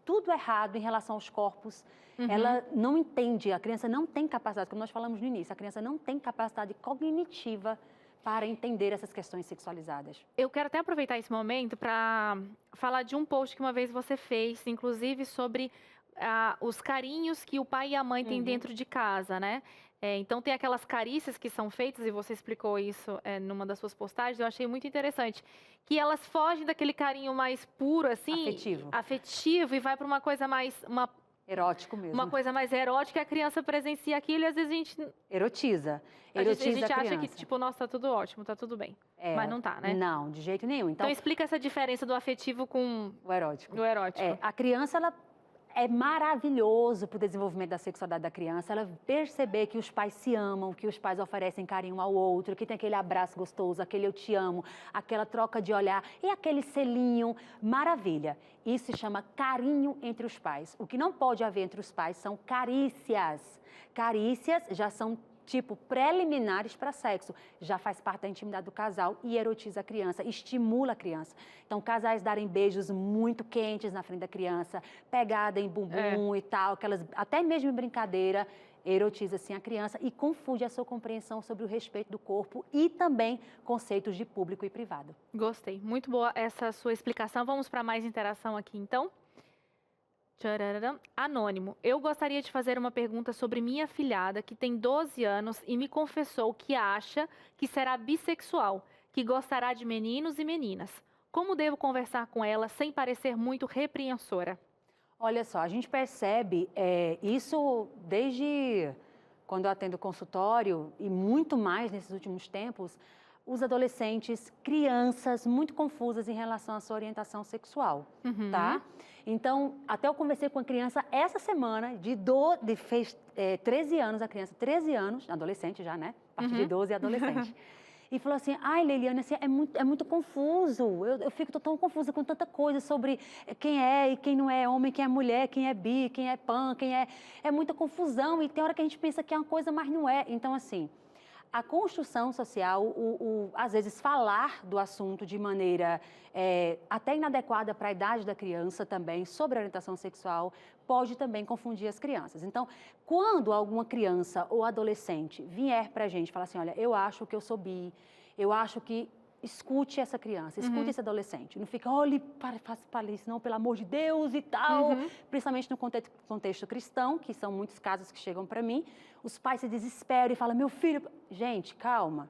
Speaker 3: Tudo errado em relação aos corpos. Ela não entende, a criança não tem capacidade, como nós falamos no início, a criança não tem capacidade cognitiva para entender essas questões sexualizadas.
Speaker 2: Eu quero até aproveitar esse momento para falar de um post que uma vez você fez, inclusive sobre os carinhos que o pai e a mãe têm dentro de casa, né? Então, tem aquelas carícias que são feitas, e você explicou isso numa das suas postagens, eu achei muito interessante, que elas fogem daquele carinho mais puro, assim... Afetivo, e vai para uma coisa mais...
Speaker 3: Erótico mesmo.
Speaker 2: Uma coisa mais erótica, a criança presencia aquilo e às vezes a gente...
Speaker 3: Erotiza
Speaker 2: a gente acha que, tipo, nossa, tá tudo ótimo, tá tudo bem. Mas não tá, né?
Speaker 3: Não, de jeito nenhum.
Speaker 2: Então explica essa diferença do afetivo com...
Speaker 3: O erótico.
Speaker 2: O erótico.
Speaker 3: A criança, É maravilhoso para o desenvolvimento da sexualidade da criança ela perceber que os pais se amam, que os pais oferecem carinho ao outro, que tem aquele abraço gostoso, aquele eu te amo, aquela troca de olhar e aquele selinho. Maravilha. Isso se chama carinho entre os pais. O que não pode haver entre os pais são carícias. Carícias já são tipo preliminares para sexo, já faz parte da intimidade do casal e erotiza a criança, estimula a criança. Então, casais darem beijos muito quentes na frente da criança, pegada em bumbum e tal, aquelas, até mesmo em brincadeira, erotiza assim a criança e confunde a sua compreensão sobre o respeito do corpo e também conceitos de público e privado.
Speaker 2: Gostei, muito boa essa sua explicação. Vamos para mais interação aqui, então. Tchararam. Anônimo, eu gostaria de fazer uma pergunta sobre minha afilhada que tem 12 anos e me confessou que acha que será bissexual, que gostará de meninos e meninas. Como devo conversar com ela sem parecer muito repreensora?
Speaker 3: Olha só, a gente percebe isso desde quando eu atendo consultório e muito mais nesses últimos tempos, os adolescentes, crianças muito confusas em relação à sua orientação sexual, tá? Então, até eu conversei com uma criança essa semana, fez 13 anos, a criança, 13 anos, adolescente já, né? A partir de 12 é adolescente. E falou assim, ai, Leiliane, assim, é muito confuso, eu fico tão confusa com tanta coisa sobre quem é e quem não é homem, quem é mulher, quem é bi, quem é pan, quem é... É muita confusão e tem hora que a gente pensa que é uma coisa, mas não é. Então, assim... A construção social, às vezes falar do assunto de maneira até inadequada para a idade da criança também, sobre a orientação sexual, pode também confundir as crianças. Então, quando alguma criança ou adolescente vier para a gente e falar assim, olha, eu acho que eu sou bi, eu acho que... Escute essa criança, escute esse adolescente. Não fica, olhe, para isso não, pelo amor de Deus e tal. Principalmente no contexto cristão, que são muitos casos que chegam para mim. Os pais se desesperam e falam, meu filho... Gente, calma.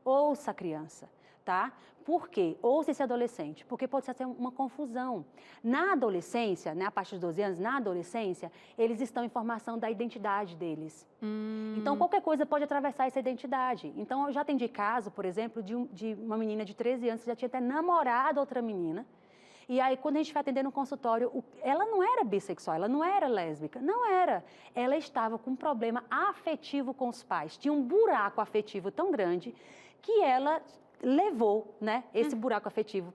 Speaker 3: Ouça a criança, tá? Por quê? Ouça esse adolescente, porque pode ser uma confusão. Na adolescência, né, a partir dos 12 anos, na adolescência, eles estão em formação da identidade deles. Então, qualquer coisa pode atravessar essa identidade. Então, eu já atendi caso, por exemplo, de uma menina de 13 anos que já tinha até namorado outra menina. E aí, quando a gente foi atender no consultório, ela não era bissexual, ela não era lésbica, não era. Ela estava com um problema afetivo com os pais. Tinha um buraco afetivo tão grande que ela... levou, né, esse buraco afetivo,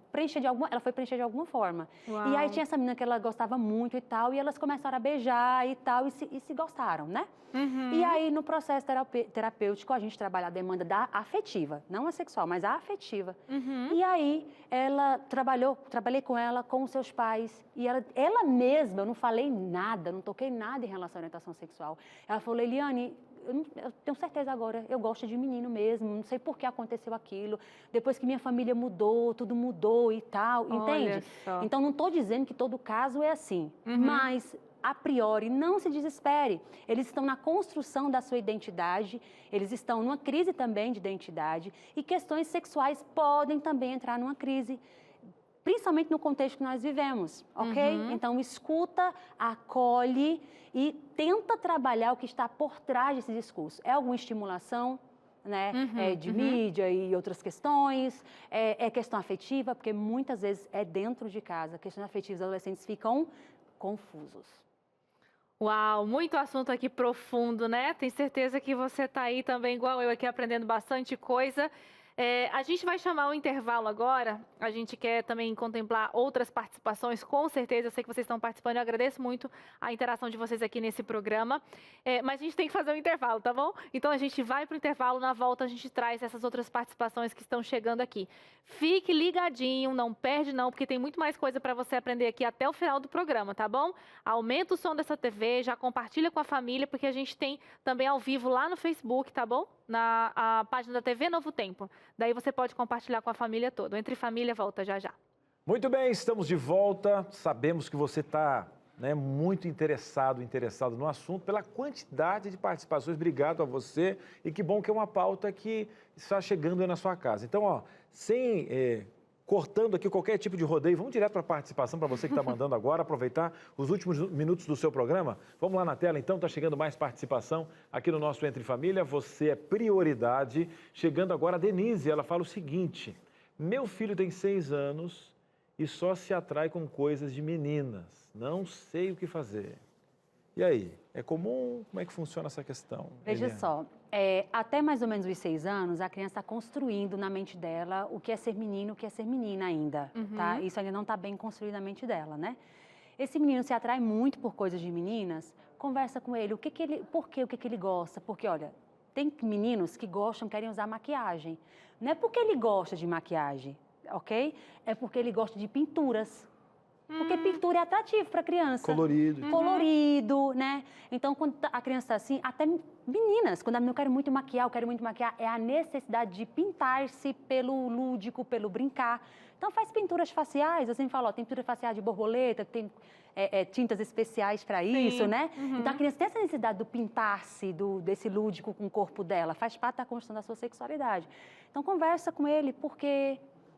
Speaker 3: ela foi preencher de alguma forma.
Speaker 2: Uau.
Speaker 3: E aí tinha essa menina que ela gostava muito e tal, e elas começaram a beijar e tal, e se gostaram, né? E aí, no processo terapêutico, a gente trabalha a demanda da afetiva, não a sexual, mas a afetiva. E aí, trabalhei com ela, com os seus pais, e ela mesma, eu não falei nada, não toquei nada em relação à orientação sexual. Ela falou, Eliane, eu tenho certeza agora, eu gosto de menino mesmo, não sei por que aconteceu aquilo, depois que minha família mudou, tudo mudou e tal, entende? Então, não estou dizendo que todo caso é assim, mas, a priori, não se desespere, eles estão na construção da sua identidade, eles estão numa crise também de identidade e questões sexuais podem também entrar numa crise, principalmente no contexto que nós vivemos, ok? Então, escuta, acolhe e tenta trabalhar o que está por trás desse discurso. É alguma estimulação, né, de mídia e outras questões? É questão afetiva, porque muitas vezes é dentro de casa. Questões afetivas, os adolescentes ficam confusos.
Speaker 2: Uau, muito assunto aqui profundo, né? Tenho certeza que você está aí também, igual eu aqui, aprendendo bastante coisa. A gente vai chamar o intervalo agora, a gente quer também contemplar outras participações, com certeza, eu sei que vocês estão participando, eu agradeço muito a interação de vocês aqui nesse programa, mas a gente tem que fazer um intervalo, tá bom? Então a gente vai para o intervalo, na volta a gente traz essas outras participações que estão chegando aqui. Fique ligadinho, não perde não, porque tem muito mais coisa para você aprender aqui até o final do programa, tá bom? Aumenta o som dessa TV, já compartilha com a família, porque a gente tem também ao vivo lá no Facebook, tá bom? Na página da TV Novo Tempo. Daí você pode compartilhar com a família toda. Entre Família volta já já.
Speaker 1: Muito bem, estamos de volta. Sabemos que você está muito interessado no assunto, pela quantidade de participações. Obrigado a você. E que bom que é uma pauta que está chegando aí na sua casa. Então, sem... cortando aqui qualquer tipo de rodeio, vamos direto para a participação, para você que está mandando agora, aproveitar os últimos minutos do seu programa. Vamos lá na tela, então, está chegando mais participação aqui no nosso Entre Família. Você é prioridade. Chegando agora a Denise, ela fala o seguinte: meu filho tem 6 anos e só se atrai com coisas de meninas. Não sei o que fazer. E aí, é comum? Como é que funciona essa questão?
Speaker 3: Veja
Speaker 1: Eliane?
Speaker 3: só, até mais ou menos os 6 anos, a criança está construindo na mente dela o que é ser menino, o que é ser menina ainda, tá? Isso ainda não está bem construído na mente dela, né? Esse menino se atrai muito por coisas de meninas, conversa com ele, por que ele gosta? Porque, olha, tem meninos que gostam, querem usar maquiagem. Não é porque ele gosta de maquiagem, ok? É porque ele gosta de pinturas. Porque pintura é atrativo para a criança.
Speaker 1: Colorido.
Speaker 3: Colorido, né? Então, quando a criança está assim, até meninas, quando a menina quer muito maquiar, é a necessidade de pintar-se pelo lúdico, pelo brincar. Então, faz pinturas faciais, eu sempre falo, ó, tem pintura facial de borboleta, tem tintas especiais para isso, né? Então, a criança tem essa necessidade do pintar-se, desse lúdico com o corpo dela, faz parte da construção da sua sexualidade. Então, conversa com ele,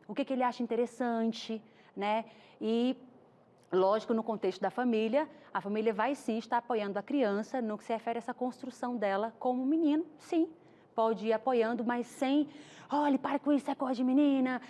Speaker 3: o que ele acha interessante, né? E lógico, no contexto da família, a família vai sim estar apoiando a criança no que se refere a essa construção dela como menino, sim. Pode ir apoiando, mas sem, olha, para com isso, é coisa de menina,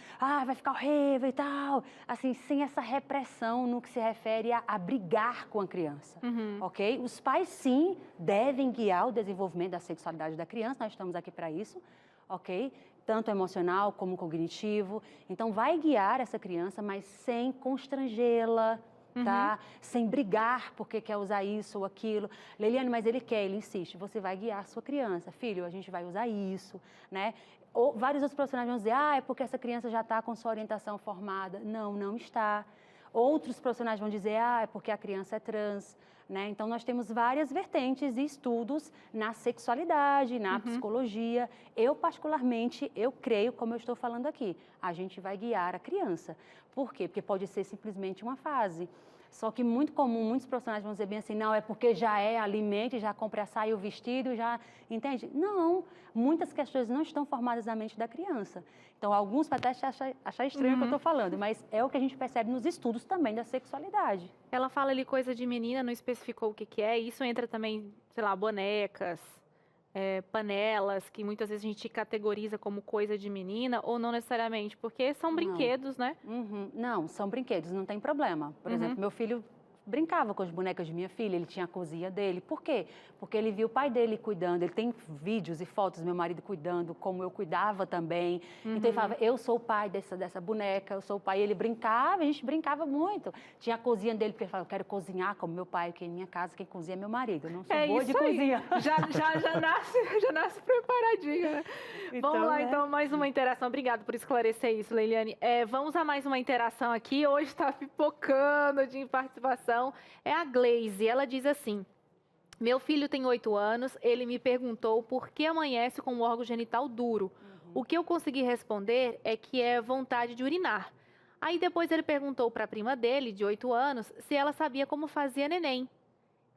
Speaker 3: vai ficar horrível e tal. Assim, sem essa repressão no que se refere a brigar com a criança, ok? Os pais, sim, devem guiar o desenvolvimento da sexualidade da criança, nós estamos aqui para isso, ok? Tanto emocional como cognitivo. Então, vai guiar essa criança, mas sem constrangê-la, tá? Sem brigar porque quer usar isso ou aquilo. Leiliane, mas ele quer, ele insiste. Você vai guiar a sua criança. Filho, a gente vai usar isso, né? Ou vários outros profissionais vão dizer, é porque essa criança já está com sua orientação formada. Não, não está. Outros profissionais vão dizer, é porque a criança é trans, né? Então, nós temos várias vertentes e estudos na sexualidade, na psicologia. Eu, particularmente, eu creio, como eu estou falando aqui, a gente vai guiar a criança. Por quê? Porque pode ser simplesmente uma fase. Só que muito comum, muitos profissionais vão dizer bem assim, não, é porque já é alimento, já compra a saia, o vestido, já... Entende? Não, muitas questões não estão formadas na mente da criança. Então, alguns podem até achar estranho o que eu estou falando, mas é o que a gente percebe nos estudos também da sexualidade.
Speaker 2: Ela fala ali coisa de menina, não especificou o que é. Isso entra também, sei lá, bonecas, panelas, que muitas vezes a gente categoriza como coisa de menina, ou não necessariamente, porque são brinquedos, né?
Speaker 3: Não, são brinquedos, não tem problema. Por exemplo, meu filho brincava com as bonecas de minha filha, ele tinha a cozinha dele. Por quê? Porque ele viu o pai dele cuidando, ele tem vídeos e fotos do meu marido cuidando, como eu cuidava também. Então ele falava, eu sou o pai dessa boneca, eu sou o pai. E ele brincava, a gente brincava muito. Tinha a cozinha dele, porque ele falava, eu quero cozinhar como meu pai, porque em minha casa quem cozinha é meu marido, eu não sou boa de cozinha.
Speaker 2: Já nasce preparadinha, né?
Speaker 3: Então,
Speaker 2: vamos lá, então, mais uma interação. Obrigada por esclarecer isso, Leiliane. Vamos a mais uma interação aqui. Hoje está pipocando de participação. É a Glaze. Ela diz assim, meu filho tem 8 anos, ele me perguntou por que amanhece com o órgão genital duro. O que eu consegui responder é que é vontade de urinar. Aí depois ele perguntou para a prima dele, de 8 anos, se ela sabia como fazia neném.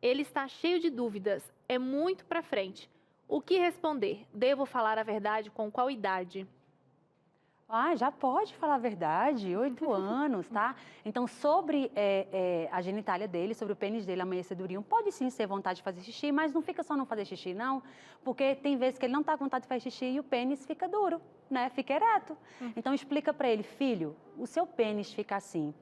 Speaker 2: Ele está cheio de dúvidas, é muito para frente. O que responder? Devo falar a verdade com qual idade?
Speaker 3: Já pode falar a verdade, 8 anos, tá? Então, sobre a genitália dele, sobre o pênis dele amanhecer durinho, pode sim ser vontade de fazer xixi, mas não fica só não fazer xixi, não, porque tem vezes que ele não tá com vontade de fazer xixi e o pênis fica duro, né? Fica ereto. Então, explica para ele, filho, o seu pênis fica assim,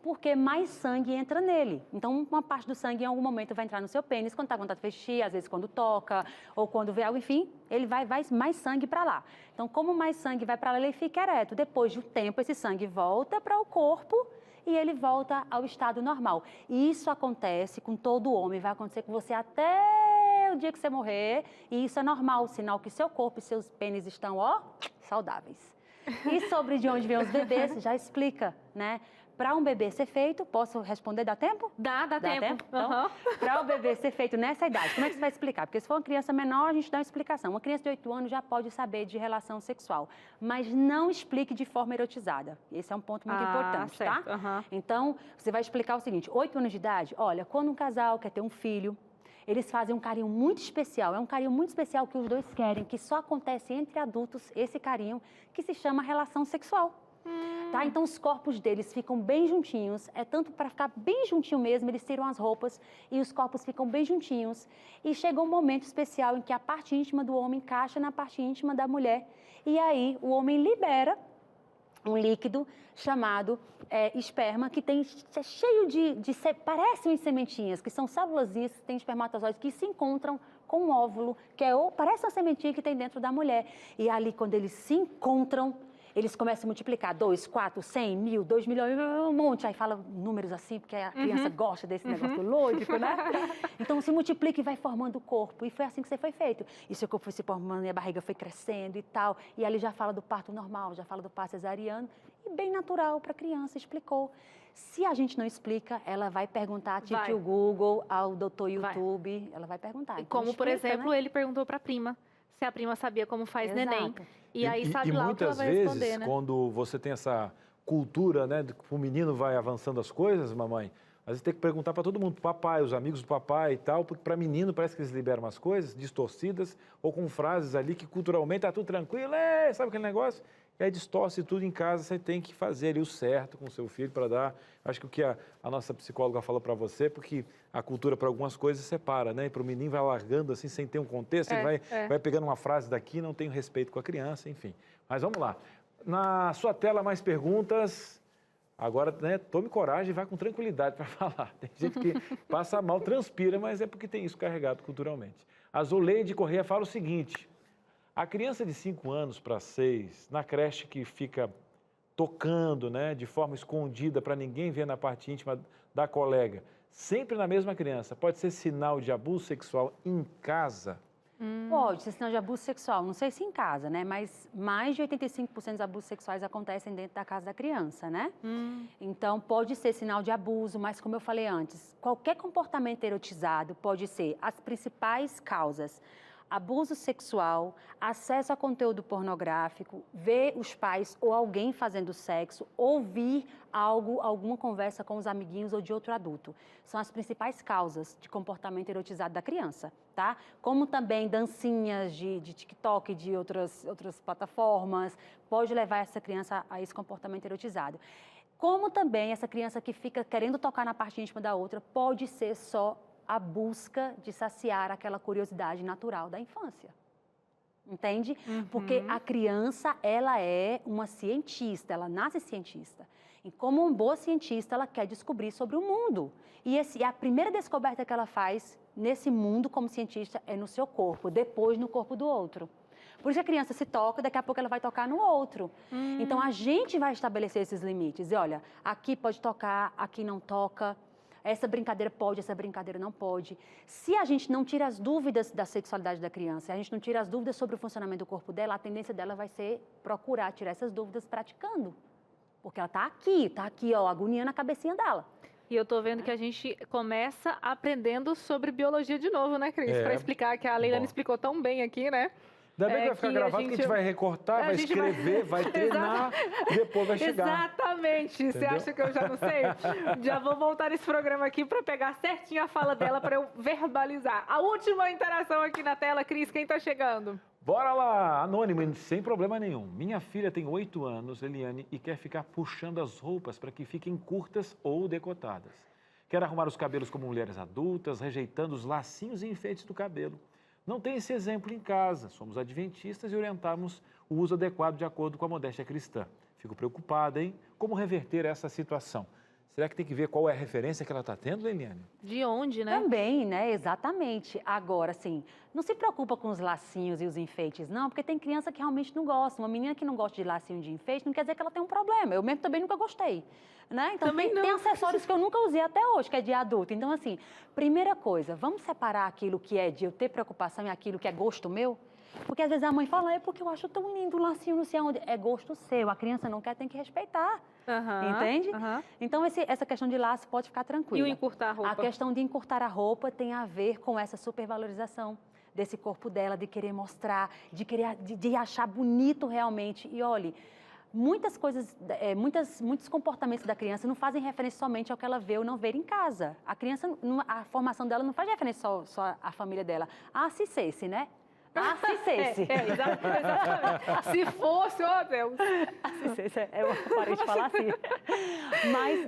Speaker 3: porque mais sangue entra nele. Então, uma parte do sangue em algum momento vai entrar no seu pênis, quando está com vontade de fazer xixi, às vezes quando toca, ou quando vê algo, enfim, ele vai mais sangue para lá. Então, como mais sangue vai para lá, ele fica ereto. Depois de um tempo, esse sangue volta para o corpo e ele volta ao estado normal. E isso acontece com todo homem, vai acontecer com você até o dia que você morrer, e isso é normal, sinal que seu corpo e seus pênis estão, saudáveis. E sobre de onde vêm os bebês, já explica, né? Para um bebê ser feito, posso responder? Dá tempo?
Speaker 2: Dá tempo.
Speaker 3: Então, para o bebê ser feito nessa idade, como é que você vai explicar? Porque se for uma criança menor, a gente dá uma explicação. Uma criança de 8 anos já pode saber de relação sexual, mas não explique de forma erotizada. Esse é um ponto muito importante,
Speaker 2: certo.
Speaker 3: tá? Então, você vai explicar o seguinte, 8 anos de idade, olha, quando um casal quer ter um filho, eles fazem um carinho muito especial, é um carinho muito especial que os dois querem, que só acontece entre adultos, esse carinho, que se chama relação sexual. Tá? Então, os corpos deles ficam bem juntinhos, é tanto para ficar bem juntinho mesmo, eles tiram as roupas e os corpos ficam bem juntinhos. E chega um momento especial em que a parte íntima do homem encaixa na parte íntima da mulher. E aí, o homem libera um líquido chamado esperma, que é cheio parecem sementinhas, que são célulazinhas, que têm espermatozoides que se encontram com um óvulo, que parece uma sementinha que tem dentro da mulher. E ali, quando eles se encontram, eles começam a multiplicar 2, 4, 100, 1000, 2 milhões, um monte. Aí fala números assim, porque a criança gosta desse negócio lógico, né? Então, se multiplica e vai formando o corpo. E foi assim que você foi feito. E seu corpo foi se formando, e a barriga foi crescendo e tal. E ali já fala do parto normal, já fala do parto cesariano. E bem natural para a criança, explicou. Se a gente não explica, ela vai perguntar a tio Google, ao doutor YouTube, ela vai perguntar. Então,
Speaker 2: como, por exemplo, ele perguntou para a prima, se a prima sabia como faz neném. E aí sabe lá o que ela vai responder, né?
Speaker 1: muitas vezes, quando você tem essa cultura, né, que o menino vai avançando as coisas, mamãe, às vezes tem que perguntar para todo mundo, pro papai, os amigos do papai e tal, porque para menino parece que eles liberam umas coisas distorcidas ou com frases ali que culturalmente tá tudo tranquilo, sabe aquele negócio? E aí distorce tudo em casa, você tem que fazer ali o certo com o seu filho para dar. Acho que o que a nossa psicóloga falou para você, porque a cultura para algumas coisas separa, né? E para o menino vai largando assim, sem ter um contexto, ele vai pegando uma frase daqui, não tem respeito com a criança, enfim. Mas vamos lá. Na sua tela, mais perguntas. Agora, né, tome coragem e vá com tranquilidade para falar. Tem gente que passa mal, transpira, mas é porque tem isso carregado culturalmente. A Zoleide Corrêa fala o seguinte: a criança de 5 anos para 6, na creche que fica tocando, né, de forma escondida para ninguém ver na parte íntima da colega, sempre na mesma criança, pode ser sinal de abuso sexual em casa?
Speaker 3: Pode ser sinal de abuso sexual, não sei se em casa, né? Mas mais de 85% dos abusos sexuais acontecem dentro da casa da criança, né? Então, pode ser sinal de abuso, mas como eu falei antes, qualquer comportamento erotizado pode ser as principais causas: abuso sexual, acesso a conteúdo pornográfico, ver os pais ou alguém fazendo sexo, ouvir alguma conversa com os amiguinhos ou de outro adulto. São as principais causas de comportamento erotizado da criança, tá? Como também dancinhas de TikTok, de outras plataformas, pode levar essa criança a esse comportamento erotizado. Como também essa criança que fica querendo tocar na parte íntima da outra, pode ser só a busca de saciar aquela curiosidade natural da infância. Entende? Porque a criança, ela é uma cientista, ela nasce cientista. E como uma boa cientista, ela quer descobrir sobre o mundo. E a primeira descoberta que ela faz nesse mundo como cientista é no seu corpo, depois no corpo do outro. Por isso a criança se toca, daqui a pouco ela vai tocar no outro. Então a gente vai estabelecer esses limites. E olha, aqui pode tocar, aqui não toca. Essa brincadeira pode, essa brincadeira não pode. Se a gente não tira as dúvidas da sexualidade da criança, se a gente não tira as dúvidas sobre o funcionamento do corpo dela, a tendência dela vai ser procurar tirar essas dúvidas praticando. Porque ela tá aqui, ó, agoniando a cabecinha dela.
Speaker 2: E eu tô vendo que a gente começa aprendendo sobre biologia de novo, né, Cris? Para explicar, que a Leilane explicou tão bem aqui, né?
Speaker 1: Ainda bem que vai ficar gravado, que a gente vai recortar, vai escrever, vai treinar, e depois vai chegar.
Speaker 2: Exatamente. Você acha que eu já não sei? Já vou voltar nesse programa aqui para pegar certinho a fala dela para eu verbalizar. A última interação aqui na tela, Cris, quem tá chegando?
Speaker 1: Bora lá, anônimo, sem problema nenhum. Minha filha tem 8 anos, Eliane, e quer ficar puxando as roupas para que fiquem curtas ou decotadas. Quer arrumar os cabelos como mulheres adultas, rejeitando os lacinhos e enfeites do cabelo. Não tem esse exemplo em casa. Somos adventistas e orientamos o uso adequado de acordo com a modéstia cristã. Fico preocupada, hein? Como reverter essa situação? Será que tem que ver qual é a referência que ela está tendo, Eliane?
Speaker 2: De onde, né?
Speaker 3: Também, né? Exatamente. Agora, assim, não se preocupa com os lacinhos e os enfeites, não, porque tem criança que realmente não gosta. Uma menina que não gosta de lacinho de enfeite não quer dizer que ela tem um problema. Eu mesmo também nunca gostei, né? Então, tem acessórios que eu nunca usei até hoje, que é de adulto. Então, assim, primeira coisa, vamos separar aquilo que é de eu ter preocupação e aquilo que é gosto meu? Porque às vezes a mãe fala, é porque eu acho tão lindo o lacinho, não sei aonde. É gosto seu, a criança não quer, tem que respeitar. Entende? Então, essa questão de laço pode ficar tranquila.
Speaker 2: E o encurtar a roupa?
Speaker 3: A questão de encurtar a roupa tem a ver com essa supervalorização desse corpo dela, de querer mostrar, de achar bonito realmente. E olhe, muitas coisas, muitos comportamentos da criança não fazem referência somente ao que ela vê ou não vê em casa. A criança, a formação dela não faz referência só à família dela. Ah, se cesse, né? Ah, se cesse.
Speaker 2: Exatamente. Se fosse, oh Deus.
Speaker 3: Se cesse, eu parei de falar assim.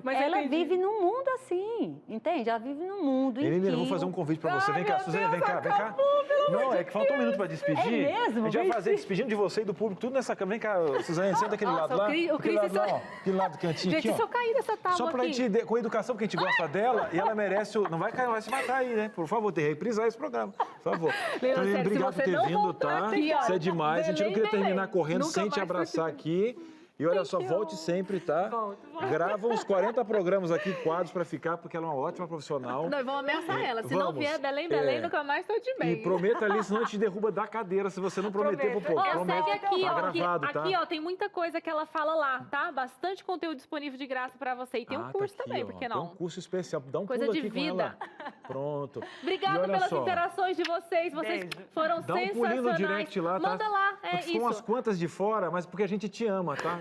Speaker 3: Mas ela vive num mundo assim, entende? Ela vive num mundo em que...
Speaker 1: Vamos fazer um convite para você. Vem cá, Suzane, vem cá.
Speaker 2: Pelo
Speaker 1: Não, é que falta um minuto para despedir.
Speaker 3: É mesmo?
Speaker 1: A gente vai fazer despedindo de você e do público, tudo nessa câmera. Vem cá, Suzane, senta aquele lado lá.
Speaker 2: O Cris,
Speaker 1: aquele lado lá, ó. Aquele lado do cantinho
Speaker 2: gente,
Speaker 1: aqui,
Speaker 2: se
Speaker 1: ó.
Speaker 2: eu cair dessa tábua
Speaker 1: Só pra
Speaker 2: aqui...
Speaker 1: gente, com a educação, porque a gente gosta dela, e ela merece, não vai cair, não vai se matar aí, né? Por favor, tem que reprisar esse programa, por favor.
Speaker 2: Leila, sério,
Speaker 1: obrigado
Speaker 2: se
Speaker 1: por
Speaker 2: você
Speaker 1: ter
Speaker 2: não
Speaker 1: vindo,
Speaker 2: voltar
Speaker 1: tá?
Speaker 2: aqui, ó,
Speaker 1: Isso é demais, a gente não queria
Speaker 2: Belém,
Speaker 1: terminar correndo
Speaker 2: nunca
Speaker 1: sem te
Speaker 2: mais
Speaker 1: abraçar aqui. E olha só, volte sempre, tá? Grava uns 40 programas aqui, quadros pra ficar, porque ela é uma ótima profissional.
Speaker 2: Nós vamos ameaçar ela. Se não
Speaker 1: Vamos.
Speaker 2: vier Belém, nunca mais tô de
Speaker 1: E
Speaker 2: bem.
Speaker 1: prometa ali, senão a gente derruba da cadeira, se você não prometer pro povo.
Speaker 2: Ó,
Speaker 1: Prometo.
Speaker 2: segue aqui,
Speaker 1: Tá
Speaker 2: ó.
Speaker 1: gravado, tá?
Speaker 2: Aqui, ó, tem muita coisa que ela fala lá, tá? Bastante conteúdo disponível de graça pra você. E tem um curso
Speaker 1: tá aqui,
Speaker 2: também,
Speaker 1: ó.
Speaker 2: por que não?
Speaker 1: Tem um curso especial. Dá um
Speaker 2: Coisa
Speaker 1: pulo
Speaker 2: de
Speaker 1: aqui
Speaker 2: vida.
Speaker 1: com ela. Pronto. E
Speaker 2: Obrigada
Speaker 1: olha
Speaker 2: pelas
Speaker 1: só,
Speaker 2: interações de vocês. Vocês foram
Speaker 1: dá um
Speaker 2: sensacionais.
Speaker 1: pulinho no direct lá, tá?
Speaker 2: Manda lá, é
Speaker 1: Ficam umas
Speaker 2: isso.
Speaker 1: quantas de fora, mas porque a gente te ama, tá?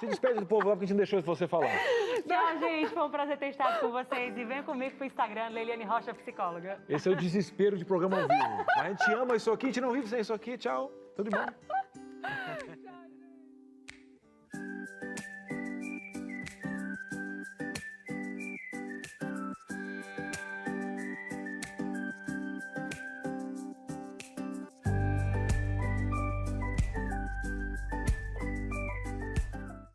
Speaker 1: Se despede do povo lá, porque a gente não deixou você falar.
Speaker 3: Tchau, gente. Foi um prazer ter estado com vocês. E vem comigo pro Instagram, Leiliane Rocha Psicóloga.
Speaker 1: Esse é o desespero de programa ao vivo. A gente ama isso aqui, a gente não vive sem isso aqui. Tchau. Tudo de bom.
Speaker 2: Tchau,